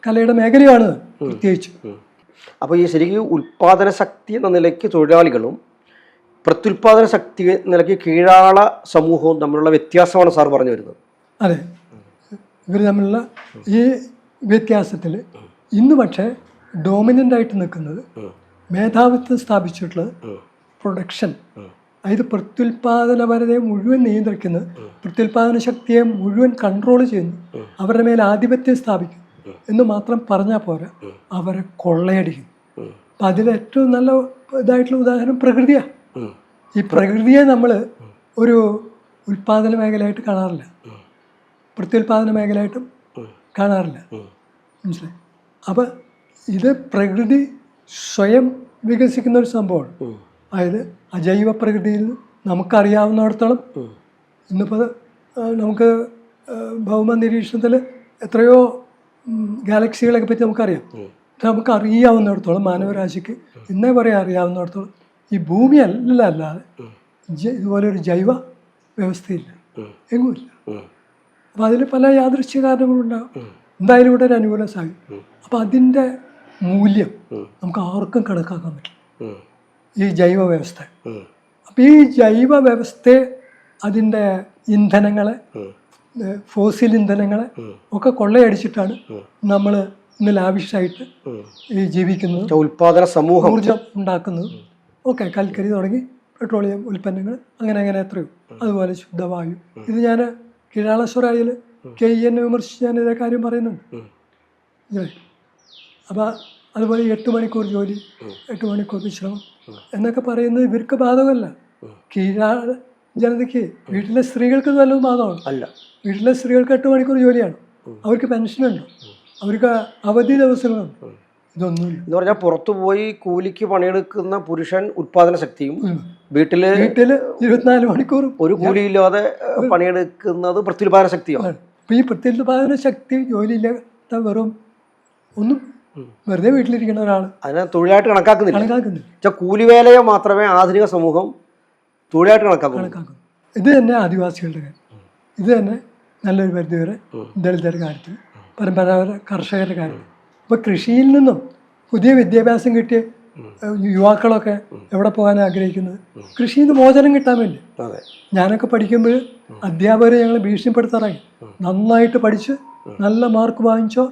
കലയുടെ മേഖലയാണ് പ്രത്യേകിച്ച്. അപ്പോൾ ഈ ശരിക്കും ഉൽപാദന ശക്തി എന്ന നിലയ്ക്ക് തൊഴിലാളികളും പ്രത്യുൽപാദന ശക്തി നിലയ്ക്ക് കീഴാള സമൂഹവും തമ്മിലുള്ള വ്യത്യാസമാണ് സാർ പറഞ്ഞു വരുന്നത്. അതെ, ഇവർ തമ്മിലുള്ള ഈ വ്യത്യാസത്തിൽ ഇന്ന് പക്ഷേ ഡോമിനൻ്റ് ആയിട്ട് നിൽക്കുന്നത് മേധാവിത്വം സ്ഥാപിച്ചിട്ടുള്ളത് പ്രൊഡക്ഷൻ, അതായത് പ്രത്യുൽപാദനപരതയെ മുഴുവൻ നിയന്ത്രിക്കുന്നത്, പ്രത്യുൽപാദന ശക്തിയെ മുഴുവൻ കൺട്രോൾ ചെയ്യുന്നു, അവരുടെ മേൽ ആധിപത്യം സ്ഥാപിക്കും എന്ന് മാത്രം പറഞ്ഞാൽ പോരാ, അവരെ കൊള്ളയടിക്കും. അപ്പം അതിലേറ്റവും നല്ല ഇതായിട്ടുള്ള ഉദാഹരണം പ്രകൃതിയാണ്. ഈ പ്രകൃതിയെ നമ്മൾ ഒരു ഉൽപാദന മേഖലയായിട്ട് കാണാറില്ല, പ്രത്യുൽപാദന മേഖലയായിട്ടും കാണാറില്ല. മനസ്സിലായി? അപ്പം ഇത് പ്രകൃതി സ്വയം വികസിക്കുന്ന ഒരു സംഭവമാണ്. അതായത് അജൈവ പ്രകൃതിയിൽ നമുക്കറിയാവുന്നിടത്തോളം, ഇന്നിപ്പോൾ നമുക്ക് ഭൗമ നിരീക്ഷണത്തിൽ എത്രയോ ഗാലക്സികളൊക്കെ പറ്റി നമുക്കറിയാം. നമുക്ക് അറിയാവുന്നിടത്തോളം, മാനവരാശിക്ക് ഇന്നേ പറയാൻ അറിയാവുന്നിടത്തോളം ഈ ഭൂമി അല്ലാതെ ഇതുപോലൊരു ജൈവ വ്യവസ്ഥയില്ല, എങ്ങുമില്ല. അപ്പോൾ അതിൽ പല യാദൃശ്ചിക കാരണങ്ങളുണ്ടാകും. എന്തായാലും ഇവിടെ ഒരു അനുകൂല സാഹചര്യം. അപ്പം അതിൻ്റെ മൂല്യം നമുക്ക് ആർക്കും കണക്കാക്കാൻ പറ്റില്ല, ഈ ജൈവ വ്യവസ്ഥ. അപ്പം ഈ ജൈവ വ്യവസ്ഥയെ, അതിൻ്റെ ഇന്ധനങ്ങളെ, ഫോസിൽ ഇന്ധനങ്ങളെ ഒക്കെ കൊള്ളയടിച്ചിട്ടാണ് നമ്മൾ ഇന്ന് ലാവിഷായിട്ട് ഈ ജീവിക്കുന്നത്, ഉൽപാദന സമൂഹം, ഊർജം ഉണ്ടാക്കുന്നത്. ഓക്കെ, കൽക്കരി തുടങ്ങി പെട്രോളിയം ഉൽപ്പന്നങ്ങൾ, അങ്ങനെ എത്രയോ. അതുപോലെ ശുദ്ധവായു. ഇത് ഞാൻ കീഴാളശ്വരായിൽ KEN വിമർശിച്ച് ഞാൻ ഇതേ കാര്യം പറയുന്നുണ്ട്. അപ്പം അതുപോലെ 8 മണിക്കൂർ ജോലി, 8 മണിക്കൂർ വിശ്രമം എന്നൊക്കെ പറയുന്നത് ഇവർക്ക് ബാധകമല്ല. കീഴാള ജനതയ്ക്ക്, വീട്ടിലെ സ്ത്രീകൾക്ക് നല്ലത് ബാധകമാണ്. അല്ല, വീട്ടിലെ സ്ത്രീകൾക്ക് 8 മണിക്കൂർ ജോലിയാണ്, അവർക്ക് പെൻഷനുണ്ട്, അവർക്ക് അവധി ദിവസങ്ങളുണ്ട്. ഇതൊന്നുമില്ല. എന്ന് പറഞ്ഞാൽ പുറത്തു പോയി കൂലിക്ക് പണിയെടുക്കുന്ന പുരുഷൻ ഉൽപാദന ശക്തിയും, വീട്ടില് 24 മണിക്കൂർ ഒരു കൂലിയില്ലാതെ പണിയെടുക്കുന്നത് പ്രത്യുൽപാദന ശക്തിയാണ്. അപ്പം ഈ പ്രത്യുൽപാദന ശക്തി ജോലിയില്ലാത്ത വെറും ഒന്നും വെറുതെ വീട്ടിലിരിക്കുന്ന ഒരാൾ അതിനെ തൊഴിലായിട്ട് കണക്കാക്കുന്നില്ല. കൂലിവേലയെ മാത്രമേ ആധുനിക സമൂഹം തൊഴിലായിട്ട് കണക്കാക്കുന്നു. ഇത് തന്നെ ആദിവാസികളുടെ കാര്യം, ഇത് തന്നെ നല്ലൊരു പരിധി വരെ ദളിതരുടെ കാര്യത്തിൽ, പരമ്പരാഗത കർഷകരുടെ കാര്യത്തിൽ. അപ്പോൾ കൃഷിയിൽ നിന്നും പുതിയ വിദ്യാഭ്യാസം കിട്ടിയ യുവാക്കളൊക്കെ എവിടെ പോകാൻ ആഗ്രഹിക്കുന്നത്? കൃഷിയിൽ നിന്ന് മോചനം കിട്ടാൻ വേണ്ടി. ഞാനൊക്കെ പഠിക്കുമ്പോൾ അധ്യാപകരെ ഞങ്ങൾ ഭീഷണിപ്പെടുത്താറായി, നന്നായിട്ട് പഠിച്ച് നല്ല മാർക്ക് വാങ്ങിച്ചോ,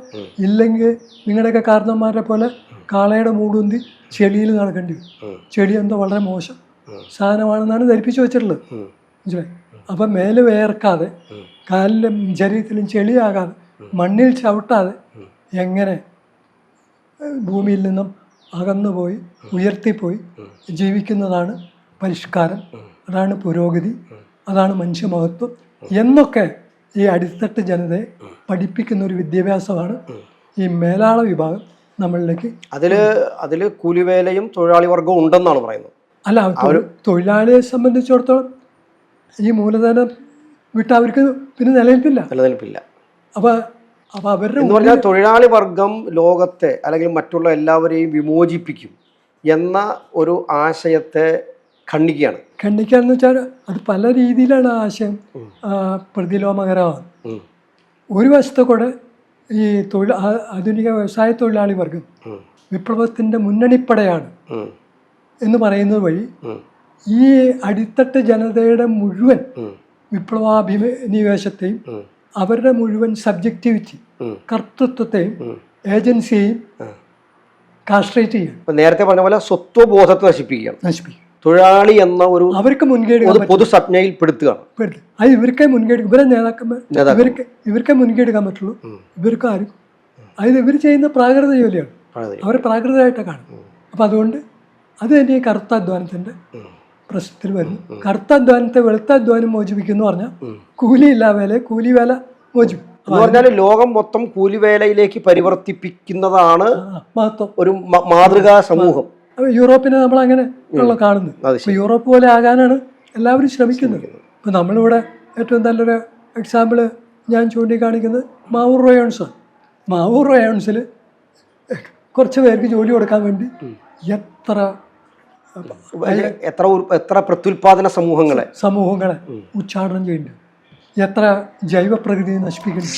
ഇല്ലെങ്കിൽ നിങ്ങളുടെയൊക്കെ കാരണന്മാരെ പോലെ കാളയുടെ മൂടുന്തി ചെളിയിൽ നടക്കേണ്ടി വരും. ചെളി എന്തോ വളരെ മോശം സാധനമാണെന്നാണ് ധരിപ്പിച്ചു വെച്ചിട്ടുള്ളത്. മനസ്സിലായി? അപ്പം മേല് വേർക്കാതെ, കാലിലും ശരീരത്തിലും ചെളിയാകാതെ, മണ്ണിൽ ചവിട്ടാതെ എങ്ങനെ ഭൂമിയിൽ നിന്നും അകന്നുപോയി ഉയർത്തിപ്പോയി ജീവിക്കുന്നതാണ് പരിഷ്കാരം, അതാണ് പുരോഗതി, അതാണ് മനുഷ്യമഹത്വം എന്നൊക്കെ ഈ അടിത്തട്ട് ജനതയെ പഠിപ്പിക്കുന്ന ഒരു വിദ്യാഭ്യാസമാണ് ഈ മേലാള വിഭാഗം നമ്മളിലേക്ക്. അതിൽ കൂലിവേലയും തൊഴിലാളി വർഗവും ഉണ്ടെന്നാണ് പറയുന്നത്. അല്ല, തൊഴിലാളിയെ സംബന്ധിച്ചിടത്തോളം ഈ മൂലധനം വിട്ട് അവർക്ക് പിന്നെ നിലനിൽപ്പില്ല. അപ്പോൾ അവരുടെ തൊഴിലാളി വർഗം ലോകത്തെ അല്ലെങ്കിൽ മറ്റുള്ള എല്ലാവരെയും വിമോചിപ്പിക്കും എന്ന ഒരു ആശയത്തെ ഖണ്ഡിക്കുകയാണെന്ന് വെച്ചാൽ അത് പല രീതിയിലാണ് ആശയം പ്രതിലോമകരമാണ്. ഒരു വശത്തെ കൂടെ ഈ ആധുനിക വ്യവസായ തൊഴിലാളി വർഗം വിപ്ലവത്തിൻ്റെ മുന്നണിപ്പടയാണ് എന്ന് പറയുന്നത് വഴി ഈ അടിത്തട്ട് ജനതയുടെ മുഴുവൻ വിപ്ലവാഭിനിവേശത്തെയും അവരുടെ മുഴുവൻ സബ്ജക്റ്റിവിറ്റി, കർത്തൃത്വത്തെയും ഏജൻസിയെയും കാസ്ട്രേറ്റ് ചെയ്യണം. നേരത്തെ പറഞ്ഞ പോലെ സ്വത്വബോധത്തെ നശിപ്പിക്കുക, തൊഴിലാളി എന്ന ഒരു അവർക്ക് മുൻകൈ പൊതു സംജ്ഞയിൽ പെടുത്തുകയാണ്. അത് ഇവർക്കേ മുൻകൈ, ഇവരെ നേതാക്കന്മാർ ഇവർക്കേ മുൻകൈ എടുക്കാൻ പറ്റുള്ളൂ. ഇവർക്ക് ആരും, അതായത് ഇവർ ചെയ്യുന്ന പ്രാകൃത ജോലിയാണ്, അവരെ പ്രാകൃതമായിട്ട് കാണും. അപ്പം അതുകൊണ്ട് അത് തന്നെ ഈ കറുത്ത അധ്വാനത്തിൻ്റെ പ്രശ്നത്തിൽ വരുന്നു. കറുത്ത അധ്വാനത്തെ വെളുത്ത അധ്വാനം മോചിപ്പിക്കുന്നു പറഞ്ഞാൽ കൂലി വേല മോചിപ്പിക്കും. പറഞ്ഞാൽ ലോകം മൊത്തം കൂലിവേലയിലേക്ക് പരിവർത്തിപ്പിക്കുന്നതാണ് മഹത്വം, ഒരു മാതൃകാ സമൂഹം. യൂറോപ്പിനെ നമ്മൾ അങ്ങനെ ഉള്ള കാണുന്നത്. അപ്പോൾ യൂറോപ്പ് പോലെ ആകാനാണ് എല്ലാവരും ശ്രമിക്കുന്നത്. ഇപ്പം നമ്മളിവിടെ ഏറ്റവും നല്ലൊരു എക്സാമ്പിൾ ഞാൻ ചൂണ്ടിക്കാണിക്കുന്നത് മാവൂർ റയോൺസാണ്. മാവൂർ റയോൺസിൽ കുറച്ച് പേർക്ക് ജോലി കൊടുക്കാൻ വേണ്ടി എത്ര പ്രത്യുൽപാദന സമൂഹങ്ങളെ ഉച്ചാടനം ചെയ്യുന്നുണ്ട്, എത്ര ജൈവ പ്രകൃതിയെ നശിപ്പിക്കുന്നു.